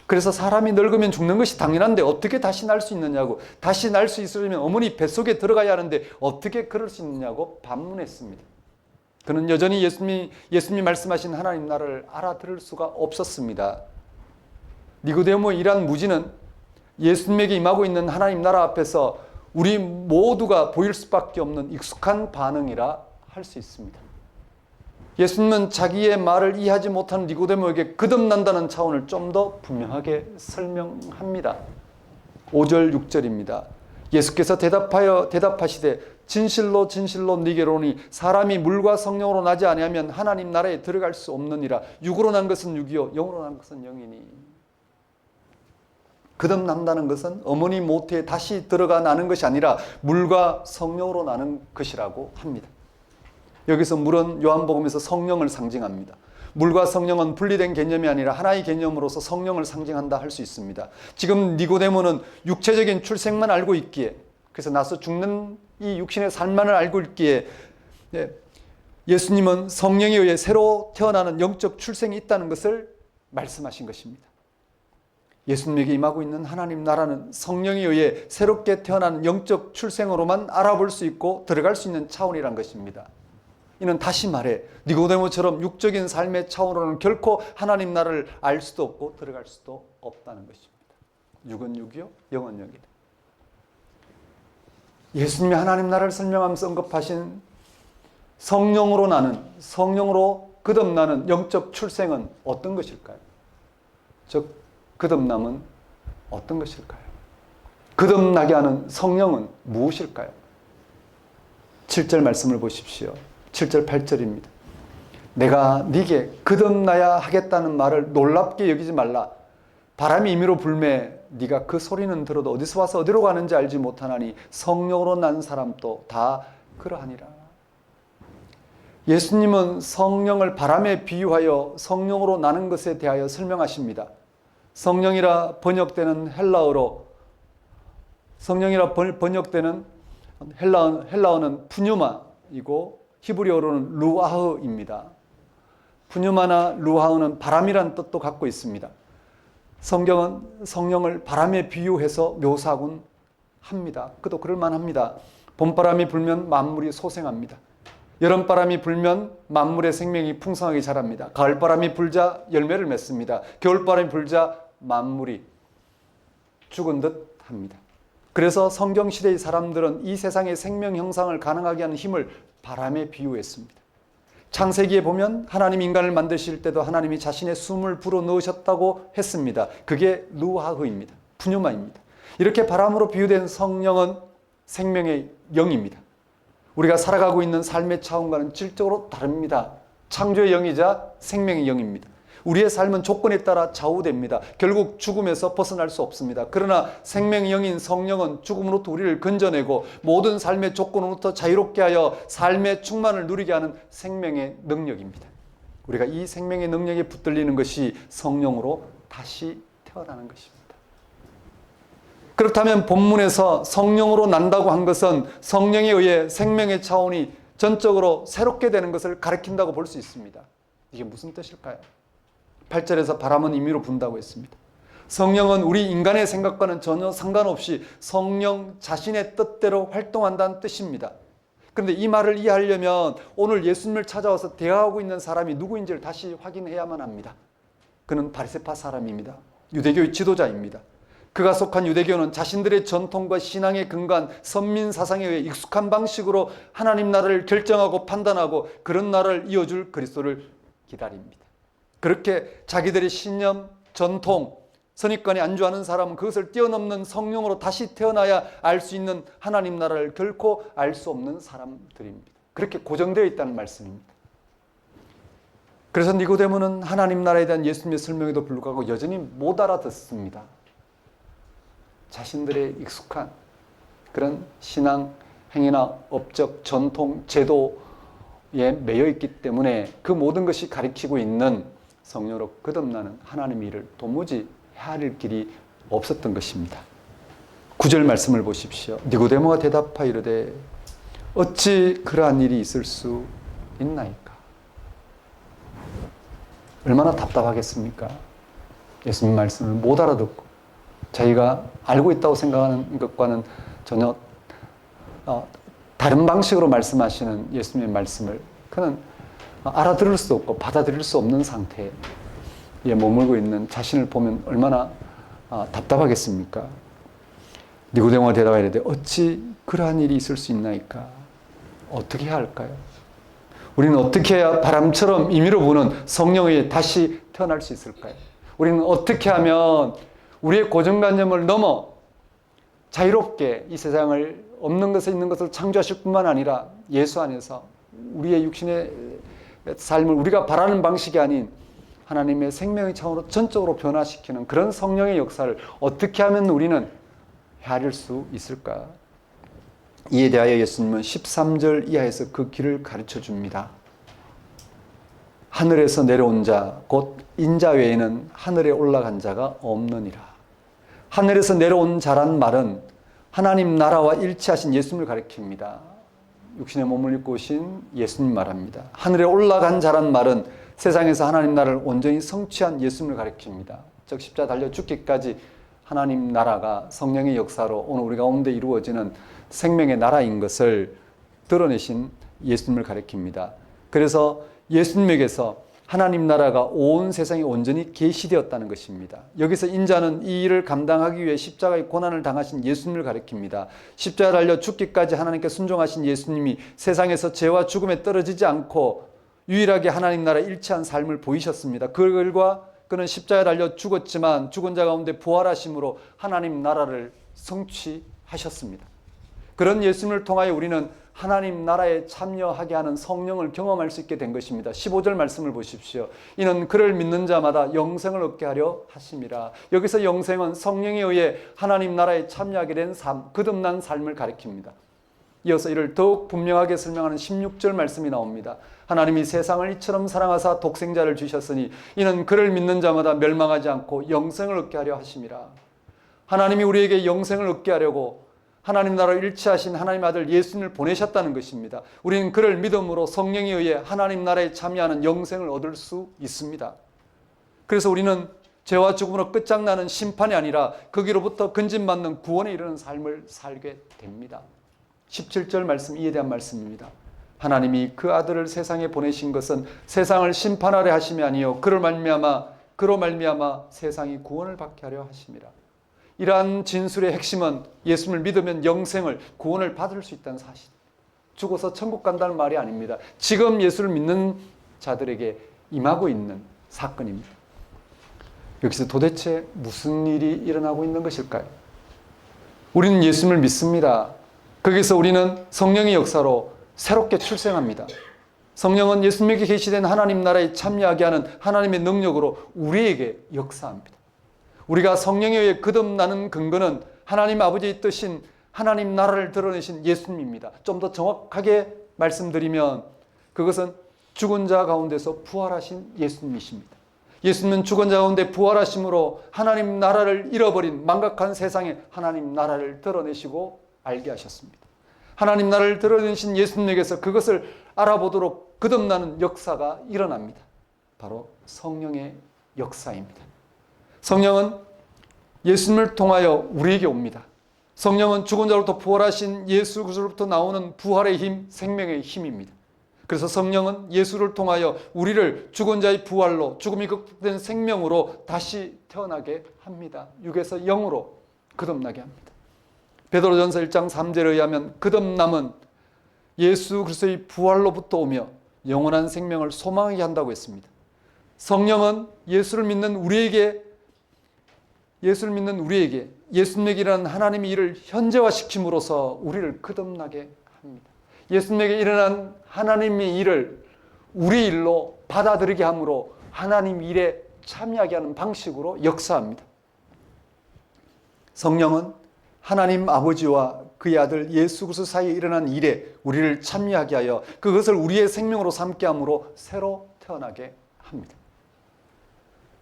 그래서 사람이 늙으면 죽는 것이 당연한데 어떻게 다시 날 수 있느냐고, 다시 날 수 있으려면 어머니 뱃속에 들어가야 하는데 어떻게 그럴 수 있느냐고 반문했습니다. 그는 여전히 예수님이 말씀하신 하나님 나라를 알아들을 수가 없었습니다. 니고데모의 이러한 무지는 예수님에게 임하고 있는 하나님 나라 앞에서 우리 모두가 보일 수밖에 없는 익숙한 반응이라 할 수 있습니다. 예수님은 자기의 말을 이해하지 못하는 니고데모에게 거듭난다는 차원을 좀 더 분명하게 설명합니다. 5절 6절입니다. 예수께서 대답하시되 진실로 진실로 네게로 오니 사람이 물과 성령으로 나지 아니하면 하나님 나라에 들어갈 수 없느니라. 육으로 난 것은 육이요 영으로 난 것은 영이니. 거듭난다는 것은 어머니 모태에 다시 들어가 나는 것이 아니라 물과 성령으로 나는 것이라고 합니다. 여기서 물은 요한복음에서 성령을 상징합니다. 물과 성령은 분리된 개념이 아니라 하나의 개념으로서 성령을 상징한다 할 수 있습니다. 지금 니고데모는 육체적인 출생만 알고 있기에, 그래서 나서 죽는 이 육신의 삶만을 알고 있기에 예수님은 성령에 의해 새로 태어나는 영적 출생이 있다는 것을 말씀하신 것입니다. 예수님에게 임하고 있는 하나님 나라는 성령에 의해 새롭게 태어나는 영적 출생으로만 알아볼 수 있고 들어갈 수 있는 차원이란 것입니다. 이는 다시 말해 니고데모처럼 육적인 삶의 차원으로는 결코 하나님 나라를 알 수도 없고 들어갈 수도 없다는 것입니다. 육은 육이요 영은 영이다. 예수님이 하나님 나라를 설명하면서 언급하신 성령으로 나는, 성령으로 거듭나는 영적 출생은 어떤 것일까요? 즉 거듭남은 어떤 것일까요? 거듭나게 하는 성령은 무엇일까요? 7절 말씀을 보십시오. 7절 8절입니다. 내가 네게 거듭나야 하겠다는 말을 놀랍게 여기지 말라. 바람이 임의로 불매 네가 그 소리는 들어도 어디서 와서 어디로 가는지 알지 못하나니 성령으로 난 사람도 다 그러하니라. 예수님은 성령을 바람에 비유하여 성령으로 나는 것에 대하여 설명하십니다. 성령이라 번역되는 헬라어는 푸뉴마이고 히브리어로는 루아흐입니다. 푸뉴마나 루아흐는 바람이란 뜻도 갖고 있습니다. 성경은 성령을 바람에 비유해서 묘사하곤 합니다. 그도 그럴만합니다. 봄바람이 불면 만물이 소생합니다. 여름바람이 불면 만물의 생명이 풍성하게 자랍니다. 가을바람이 불자 열매를 맺습니다. 겨울바람이 불자 만물이 죽은 듯 합니다. 그래서 성경시대의 사람들은 이 세상의 생명 형상을 가능하게 하는 힘을 바람에 비유했습니다. 창세기에 보면 하나님 인간을 만드실 때도 하나님이 자신의 숨을 불어넣으셨다고 했습니다. 그게 루하흐입니다. 푸뉴마입니다. 이렇게 바람으로 비유된 성령은 생명의 영입니다. 우리가 살아가고 있는 삶의 차원과는 질적으로 다릅니다. 창조의 영이자 생명의 영입니다. 우리의 삶은 조건에 따라 좌우됩니다. 결국 죽음에서 벗어날 수 없습니다. 그러나 생명의 영인 성령은 죽음으로부터 우리를 건져내고 모든 삶의 조건으로부터 자유롭게 하여 삶의 충만을 누리게 하는 생명의 능력입니다. 우리가 이 생명의 능력에 붙들리는 것이 성령으로 다시 태어나는 것입니다. 그렇다면 본문에서 성령으로 난다고 한 것은 성령에 의해 생명의 차원이 전적으로 새롭게 되는 것을 가리킨다고 볼 수 있습니다. 이게 무슨 뜻일까요? 8절에서 바람은 임의로 분다고 했습니다. 성령은 우리 인간의 생각과는 전혀 상관없이 성령 자신의 뜻대로 활동한다는 뜻입니다. 그런데 이 말을 이해하려면 오늘 예수님을 찾아와서 대화하고 있는 사람이 누구인지를 다시 확인해야만 합니다. 그는 바리새파 사람입니다. 유대교의 지도자입니다. 그가 속한 유대교는 자신들의 전통과 신앙에 근거한 선민 사상에 의해 익숙한 방식으로 하나님 나라를 결정하고 판단하고 그런 나라를 이어줄 그리스도를 기다립니다. 그렇게 자기들의 신념, 전통, 선입관에 안주하는 사람은 그것을 뛰어넘는 성령으로 다시 태어나야 알 수 있는 하나님 나라를 결코 알 수 없는 사람들입니다. 그렇게 고정되어 있다는 말씀입니다. 그래서 니고데모는 하나님 나라에 대한 예수님의 설명에도 불구하고 여전히 못 알아듣습니다. 자신들의 익숙한 그런 신앙, 행위나 업적, 전통, 제도에 매여 있기 때문에 그 모든 것이 가리키고 있는 성령으로 거듭나는 하나님의 일을 도무지 헤아릴 길이 없었던 것입니다. 9절 말씀을 보십시오. 니고데모가 대답하여 이르되 어찌 그러한 일이 있을 수 있나이까? 얼마나 답답하겠습니까? 예수님 말씀을 못 알아듣고 자기가 알고 있다고 생각하는 것과는 전혀 다른 방식으로 말씀하시는 예수님의 말씀을 그는 알아들을 수 없고 받아들일 수 없는 상태에 머물고 있는 자신을 보면 얼마나 답답하겠습니까? 니고데모가 대답하여 이르되 어찌 그러한 일이 있을 수 있나이까? 어떻게 해야 할까요? 우리는 어떻게 해야 바람처럼 임의로 부는 성령에 다시 태어날 수 있을까요? 우리는 어떻게 하면 우리의 고정관념을 넘어 자유롭게 이 세상을 없는 것에 있는 것을 창조하실 뿐만 아니라 예수 안에서 우리의 육신의 삶을 우리가 바라는 방식이 아닌 하나님의 생명의 차원으로 전적으로 변화시키는 그런 성령의 역사를 어떻게 하면 우리는 헤아릴 수 있을까? 이에 대하여 예수님은 13절 이하에서 그 길을 가르쳐 줍니다. 하늘에서 내려온 자, 곧 인자 외에는 하늘에 올라간 자가 없느니라. 하늘에서 내려온 자란 말은 하나님 나라와 일치하신 예수님을 가리킵니다. 육신의 몸을 입고 오신 예수님 말합니다. 하늘에 올라간 자란 말은 세상에서 하나님 나라를 온전히 성취한 예수님을 가리킵니다. 즉 십자가 달려 죽기까지 하나님 나라가 성령의 역사로 오늘 우리 가운데 이루어지는 생명의 나라인 것을 드러내신 예수님을 가리킵니다. 그래서 예수님에게서 하나님 나라가 온 세상에 온전히 계시되었다는 것입니다. 여기서 인자는 이 일을 감당하기 위해 십자가의 고난을 당하신 예수님을 가리킵니다. 십자가 달려 죽기까지 하나님께 순종하신 예수님이 세상에서 죄와 죽음에 떨어지지 않고 유일하게 하나님 나라에 일치한 삶을 보이셨습니다. 그 결과 그는 십자가에 달려 죽었지만 죽은 자 가운데 부활하심으로 하나님 나라를 성취하셨습니다. 그런 예수님을 통하여 우리는 하나님 나라에 참여하게 하는 성령을 경험할 수 있게 된 것입니다. 15절 말씀을 보십시오. 이는 그를 믿는 자마다 영생을 얻게 하려 하심이라. 여기서 영생은 성령에 의해 하나님 나라에 참여하게 된 삶, 거듭난 삶을 가리킵니다. 이어서 이를 더욱 분명하게 설명하는 16절 말씀이 나옵니다. 하나님이 세상을 이처럼 사랑하사 독생자를 주셨으니 이는 그를 믿는 자마다 멸망하지 않고 영생을 얻게 하려 하심이라. 하나님이 우리에게 영생을 얻게 하려고 하나님 나라를 일치하신 하나님 아들 예수님을 보내셨다는 것입니다. 우리는 그를 믿음으로 성령에 의해 하나님 나라에 참여하는 영생을 얻을 수 있습니다. 그래서 우리는 죄와 죽음으로 끝장나는 심판이 아니라 거기로부터 건진받는 구원에 이르는 삶을 살게 됩니다. 17절 말씀, 이에 대한 말씀입니다. 하나님이 그 아들을 세상에 보내신 것은 세상을 심판하려 하심이 아니요 그로 말미암아 세상이 구원을 받게 하려 하심이라. 이러한 진술의 핵심은 예수님을 믿으면 영생을, 구원을 받을 수 있다는 사실. 죽어서 천국 간다는 말이 아닙니다. 지금 예수를 믿는 자들에게 임하고 있는 사건입니다. 여기서 도대체 무슨 일이 일어나고 있는 것일까요? 우리는 예수님을 믿습니다. 거기서 우리는 성령의 역사로 새롭게 출생합니다. 성령은 예수님에게 계시된 하나님 나라에 참여하게 하는 하나님의 능력으로 우리에게 역사합니다. 우리가 성령에 의해 거듭나는 근거는 하나님 아버지의 뜻인 하나님 나라를 드러내신 예수님입니다. 좀 더 정확하게 말씀드리면 그것은 죽은 자 가운데서 부활하신 예수님이십니다. 예수님은 죽은 자 가운데 부활하심으로 하나님 나라를 잃어버린 망각한 세상에 하나님 나라를 드러내시고 알게 하셨습니다. 하나님 나라를 드러내신 예수님에게서 그것을 알아보도록 거듭나는 역사가 일어납니다. 바로 성령의 역사입니다. 성령은 예수님을 통하여 우리에게 옵니다. 성령은 죽은 자로부터 부활하신 예수 그리스도로부터 나오는 부활의 힘, 생명의 힘입니다. 그래서 성령은 예수를 통하여 우리를 죽은 자의 부활로, 죽음이 극복된 생명으로 다시 태어나게 합니다. 육에서 영으로 거듭나게 합니다. 베드로전서 1장 3절에 의하면 거듭남은 예수 그리스도의 부활로부터 오며 영원한 생명을 소망하게 한다고 했습니다. 성령은 예수를 믿는 우리에게 예수님에게 일어난 하나님의 일을 현재화시킴으로써 우리를 거듭나게 합니다. 예수님에게 일어난 하나님의 일을 우리 일로 받아들이게 함으로 하나님 일에 참여하게 하는 방식으로 역사합니다. 성령은 하나님 아버지와 그의 아들 예수 그리스도 사이에 일어난 일에 우리를 참여하게 하여 그것을 우리의 생명으로 삼게 함으로 새로 태어나게 합니다.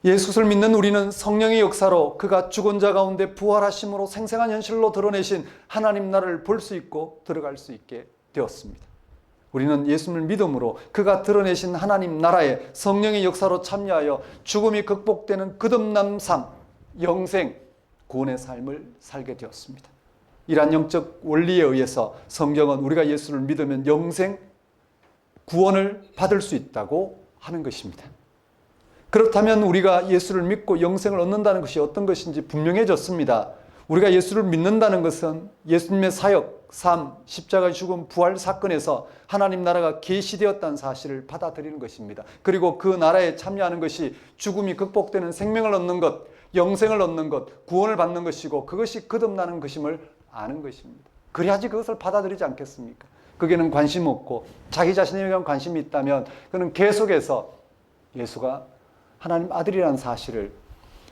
예수를 믿는 우리는 성령의 역사로 그가 죽은 자 가운데 부활하심으로 생생한 현실로 드러내신 하나님 나라를 볼 수 있고 들어갈 수 있게 되었습니다. 우리는 예수님을 믿음으로 그가 드러내신 하나님 나라의 성령의 역사로 참여하여 죽음이 극복되는 거듭남 삶, 영생, 구원의 삶을 살게 되었습니다. 이러한 영적 원리에 의해서 성경은 우리가 예수를 믿으면 영생, 구원을 받을 수 있다고 하는 것입니다. 그렇다면 우리가 예수를 믿고 영생을 얻는다는 것이 어떤 것인지 분명해졌습니다. 우리가 예수를 믿는다는 것은 예수님의 사역, 삶, 십자가의 죽음, 부활 사건에서 하나님 나라가 계시되었다는 사실을 받아들이는 것입니다. 그리고 그 나라에 참여하는 것이 죽음이 극복되는 생명을 얻는 것, 영생을 얻는 것, 구원을 받는 것이고 그것이 거듭나는 것임을 아는 것입니다. 그래야지 그것을 받아들이지 않겠습니까? 거기에는 관심 없고 자기 자신에 대한 관심이 있다면 그는 계속해서 예수가 하나님 아들이라는 사실을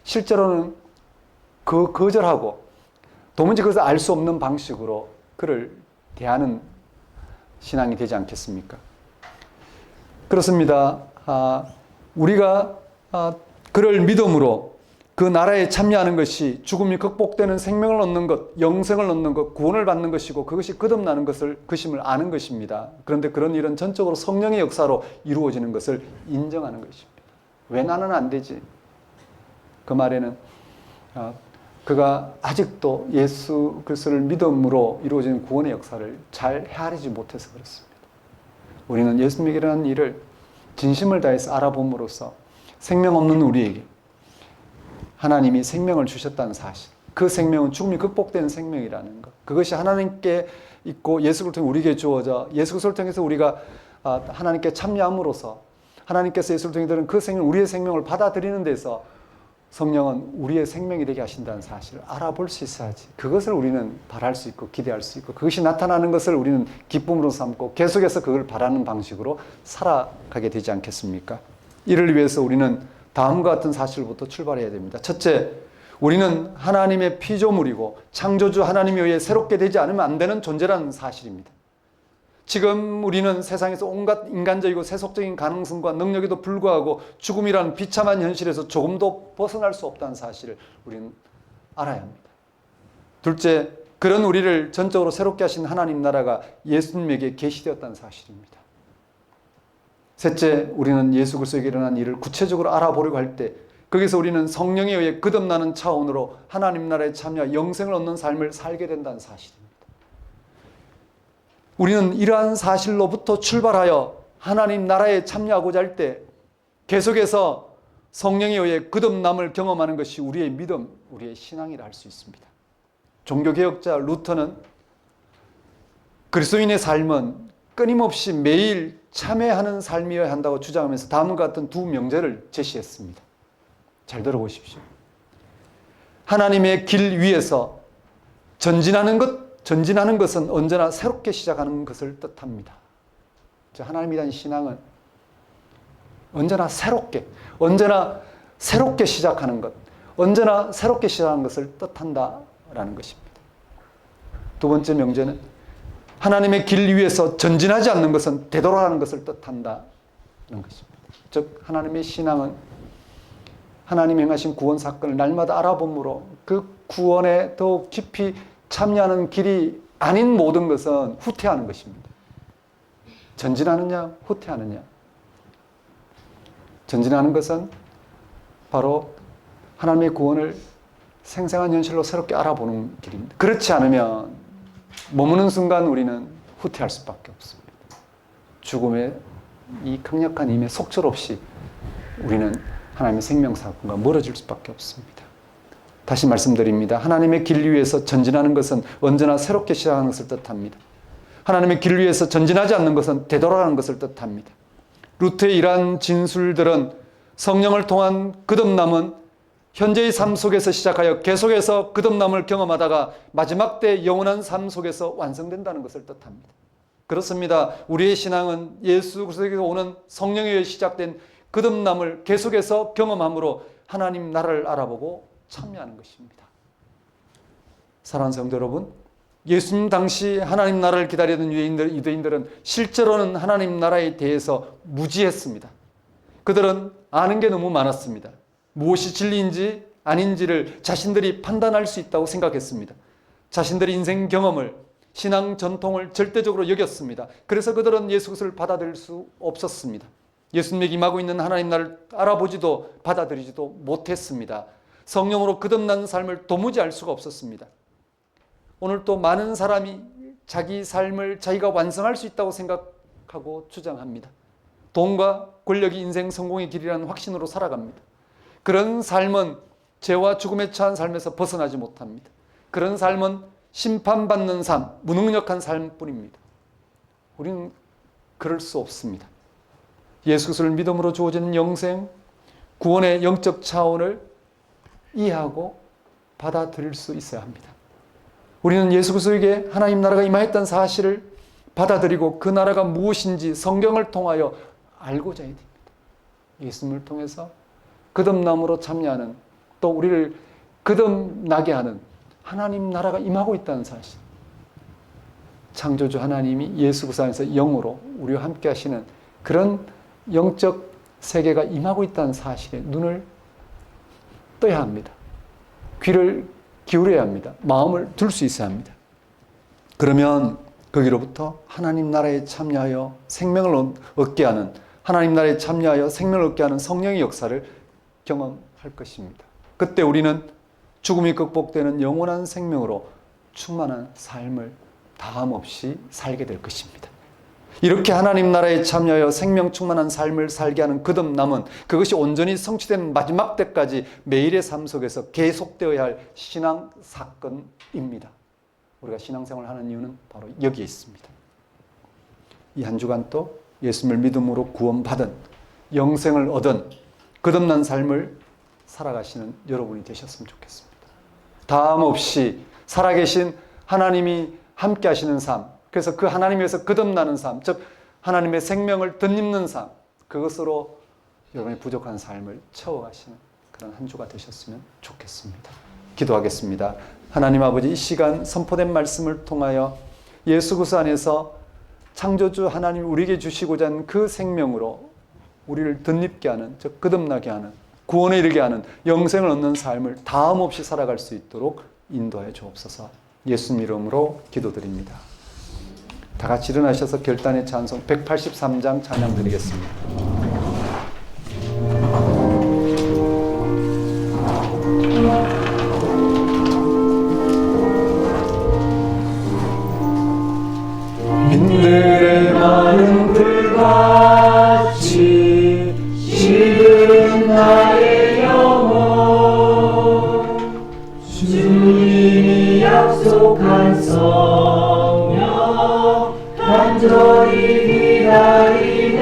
실제로는 거절하고 도무지 그것을 알 수 없는 방식으로 그를 대하는 신앙이 되지 않겠습니까? 그렇습니다. 우리가 그를 믿음으로 그 나라에 참여하는 것이 죽음이 극복되는 생명을 얻는 것, 영생을 얻는 것, 구원을 받는 것이고 그것이 거듭나는 것임을 아는 것입니다. 그런데 그런 일은 전적으로 성령의 역사로 이루어지는 것을 인정하는 것입니다. 왜 나는 안 되지? 그 말에는 그가 아직도 예수 그리스도를 믿음으로 이루어지는 구원의 역사를 잘 헤아리지 못해서 그렇습니다. 우리는 예수님에게 일어난 일을 진심을 다해서 알아봄으로써 생명 없는 우리에게 하나님이 생명을 주셨다는 사실, 그 생명은 죽음이 극복되는 생명이라는 것, 그것이 하나님께 있고 예수 그리스도를 통해 우리에게 주어져 예수 그리스도를 통해서 우리가 하나님께 참여함으로써 하나님께서 예수를 통해 드린 그 생명, 우리의 생명을 받아들이는 데서 성령은 우리의 생명이 되게 하신다는 사실을 알아볼 수 있어야지. 그것을 우리는 바랄 수 있고 기대할 수 있고 그것이 나타나는 것을 우리는 기쁨으로 삼고 계속해서 그걸 바라는 방식으로 살아가게 되지 않겠습니까? 이를 위해서 우리는 다음과 같은 사실부터 출발해야 됩니다. 첫째, 우리는 하나님의 피조물이고 창조주 하나님에 의해 새롭게 되지 않으면 안 되는 존재라는 사실입니다. 지금 우리는 세상에서 온갖 인간적이고 세속적인 가능성과 능력에도 불구하고 죽음이라는 비참한 현실에서 조금도 벗어날 수 없다는 사실을 우리는 알아야 합니다. 둘째, 그런 우리를 전적으로 새롭게 하신 하나님 나라가 예수님에게 계시되었다는 사실입니다. 셋째, 우리는 예수 그리스도에게 일어난 일을 구체적으로 알아보려고 할 때 거기서 우리는 성령에 의해 거듭나는 차원으로 하나님 나라에 참여, 영생을 얻는 삶을 살게 된다는 사실입니다. 우리는 이러한 사실로부터 출발하여 하나님 나라에 참여하고자 할 때 계속해서 성령에 의해 거듭남을 경험하는 것이 우리의 믿음, 우리의 신앙이라 할 수 있습니다. 종교개혁자 루터는 그리스도인의 삶은 끊임없이 매일 참회하는 삶이어야 한다고 주장하면서 다음과 같은 두 명제를 제시했습니다. 잘 들어보십시오. 하나님의 길 위에서 전진하는 것은 언제나 새롭게 시작하는 것을 뜻합니다. 하나님에 대한 신앙은 언제나 새롭게 시작하는 것, 언제나 새롭게 시작하는 것을 뜻한다라는 것입니다. 두 번째 명제는 하나님의 길 위에서 전진하지 않는 것은 되돌아가는 것을 뜻한다는 것입니다. 즉 하나님의 신앙은 하나님 행하신 구원 사건을 날마다 알아봄으로 그 구원에 더욱 깊이 참여하는 길이 아닌 모든 것은 후퇴하는 것입니다. 전진하느냐 후퇴하느냐. 전진하는 것은 바로 하나님의 구원을 생생한 현실로 새롭게 알아보는 길입니다. 그렇지 않으면 머무는 순간 우리는 후퇴할 수밖에 없습니다. 죽음의 이 강력한 힘에 속절없이 우리는 하나님의 생명사건과 멀어질 수밖에 없습니다. 다시 말씀드립니다. 하나님의 길 위에서 전진하는 것은 언제나 새롭게 시작하는 것을 뜻합니다. 하나님의 길 위에서 전진하지 않는 것은 되돌아가는 것을 뜻합니다. 루트의 이러한 진술들은 성령을 통한 거듭남은 현재의 삶 속에서 시작하여 계속해서 거듭남을 경험하다가 마지막 때 영원한 삶 속에서 완성된다는 것을 뜻합니다. 그렇습니다. 우리의 신앙은 예수 그리스도에게서 오는 성령에 의해 시작된 거듭남을 계속해서 경험함으로 하나님 나라를 알아보고 참여하는 것입니다. 사랑하는 성도 여러분, 예수님 당시 하나님 나라를 기다리던 유대인들은 실제로는 하나님 나라에 대해서 무지했습니다. 그들은 아는 게 너무 많았습니다. 무엇이 진리인지 아닌지를 자신들이 판단할 수 있다고 생각했습니다. 자신들의 인생 경험을, 신앙 전통을 절대적으로 여겼습니다. 그래서 그들은 예수 그리스도를 받아들일 수 없었습니다. 예수님에게 임하고 있는 하나님 나라를 알아보지도 받아들이지도 못했습니다. 성령으로 거듭난 삶을 도무지 알 수가 없었습니다. 오늘 또 많은 사람이 자기 삶을 자기가 완성할 수 있다고 생각하고 주장합니다. 돈과 권력이 인생 성공의 길이라는 확신으로 살아갑니다. 그런 삶은 죄와 죽음에 처한 삶에서 벗어나지 못합니다. 그런 삶은 심판받는 삶, 무능력한 삶뿐입니다. 우리는 그럴 수 없습니다. 예수 그리스도를 믿음으로 주어지는 영생, 구원의 영적 차원을 이해하고 받아들일 수 있어야 합니다. 우리는 예수 그리스도에게 하나님 나라가 임하였다는 사실을 받아들이고 그 나라가 무엇인지 성경을 통하여 알고자 해야 됩니다. 예수님을 통해서 거듭남으로 참여하는, 또 우리를 거듭나게 하는 하나님 나라가 임하고 있다는 사실, 창조주 하나님이 예수 그리스도 안에서 영으로 우리와 함께 하시는 그런 영적 세계가 임하고 있다는 사실에 눈을 떠야 합니다. 귀를 기울여야 합니다. 마음을 둘 수 있어야 합니다. 그러면 거기로부터 하나님 나라에 참여하여 생명을 얻게 하는, 하나님 나라에 참여하여 생명을 얻게 하는 성령의 역사를 경험할 것입니다. 그때 우리는 죽음이 극복되는 영원한 생명으로 충만한 삶을 다함없이 살게 될 것입니다. 이렇게 하나님 나라에 참여하여 생명 충만한 삶을 살게 하는 거듭남은 그것이 온전히 성취된 마지막 때까지 매일의 삶 속에서 계속되어야 할 신앙 사건입니다. 우리가 신앙생활을 하는 이유는 바로 여기에 있습니다. 이 한 주간 또 예수님을 믿음으로 구원받은, 영생을 얻은 거듭난 삶을 살아가시는 여러분이 되셨으면 좋겠습니다. 다함없이 살아계신 하나님이 함께 하시는 삶, 그래서 그 하나님에서 거듭나는 삶, 즉 하나님의 생명을 덧입는 삶, 그것으로 여러분의 부족한 삶을 채워가시는 그런 한 주가 되셨으면 좋겠습니다. 기도하겠습니다. 하나님 아버지, 이 시간 선포된 말씀을 통하여 예수 그리스도 안에서 창조주 하나님 우리에게 주시고자 하는 그 생명으로 우리를 덧입게 하는, 즉 거듭나게 하는, 구원에 이르게 하는, 영생을 얻는 삶을 다함없이 살아갈 수 있도록 인도해 주옵소서. 예수님 이름으로 기도드립니다. 다 같이 일어나셔서 결단의 찬송 183장 찬양 드리겠습니다. 민들의 많은 불같이 식은 나의 영혼, 주님이 약속한 성령 간절히 기다리네.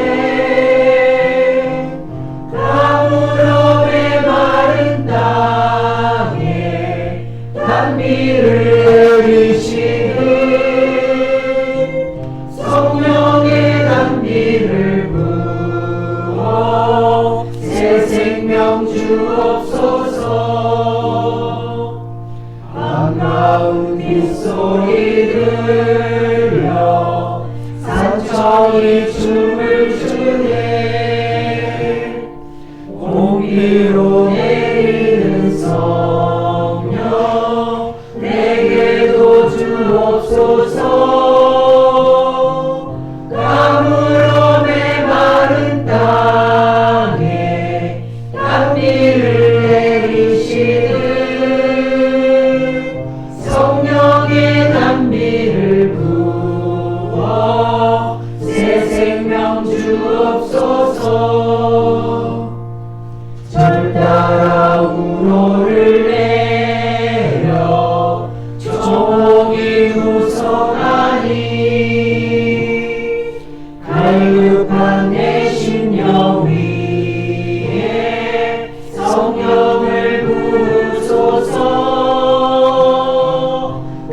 가물음의 마른 땅에 단비를 내리시는 성령의 단비를 부어 새 생명 주옵소서. 반가운 빗소리 들려 산천이 춤을 갈급한 내 심령 위에 성령을 부으소서.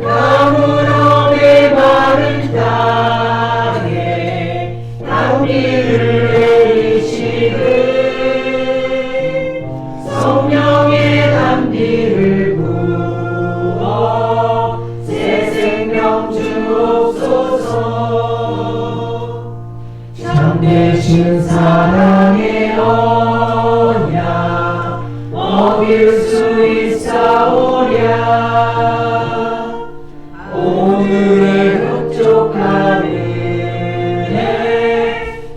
가물어 메마른 땅에 단비를 내리시는 성령의 단비를 부어 새 생명 주옵소서. 참되신 사랑의 언약 어길 수 있사오랴. 오늘의 흡족한 은혜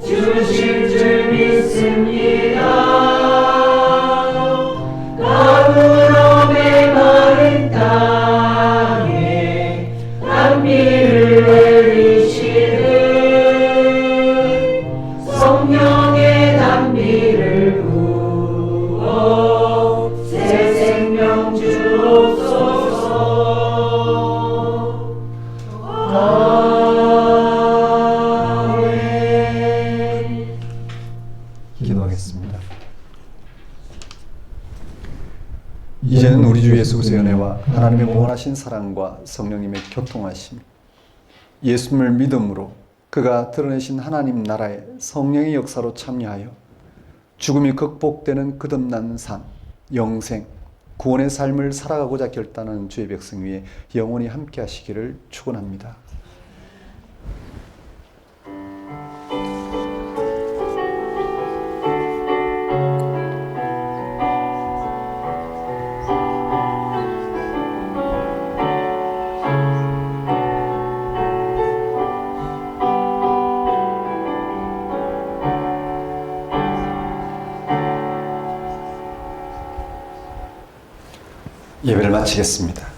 주실 줄 믿습니다. 가물어 메마른 땅에 단비를 내리시는 성령의 단비를 부어 새 생명 주옵소서. 아멘. 기도하겠습니다. 이제는 우리 주 예수 그리스도의 은혜와 하나님의 무한하신 사랑과 성령님의 교통하심, 예수님을 믿음으로 그가 드러내신 하나님 나라의 성령의 역사로 참여하여 죽음이 극복되는 거듭난 삶, 영생, 구원의 삶을 살아가고자 결단하는 주의 백성 위에 영원히 함께 하시기를 축원합니다. 예배를 마치겠습니다.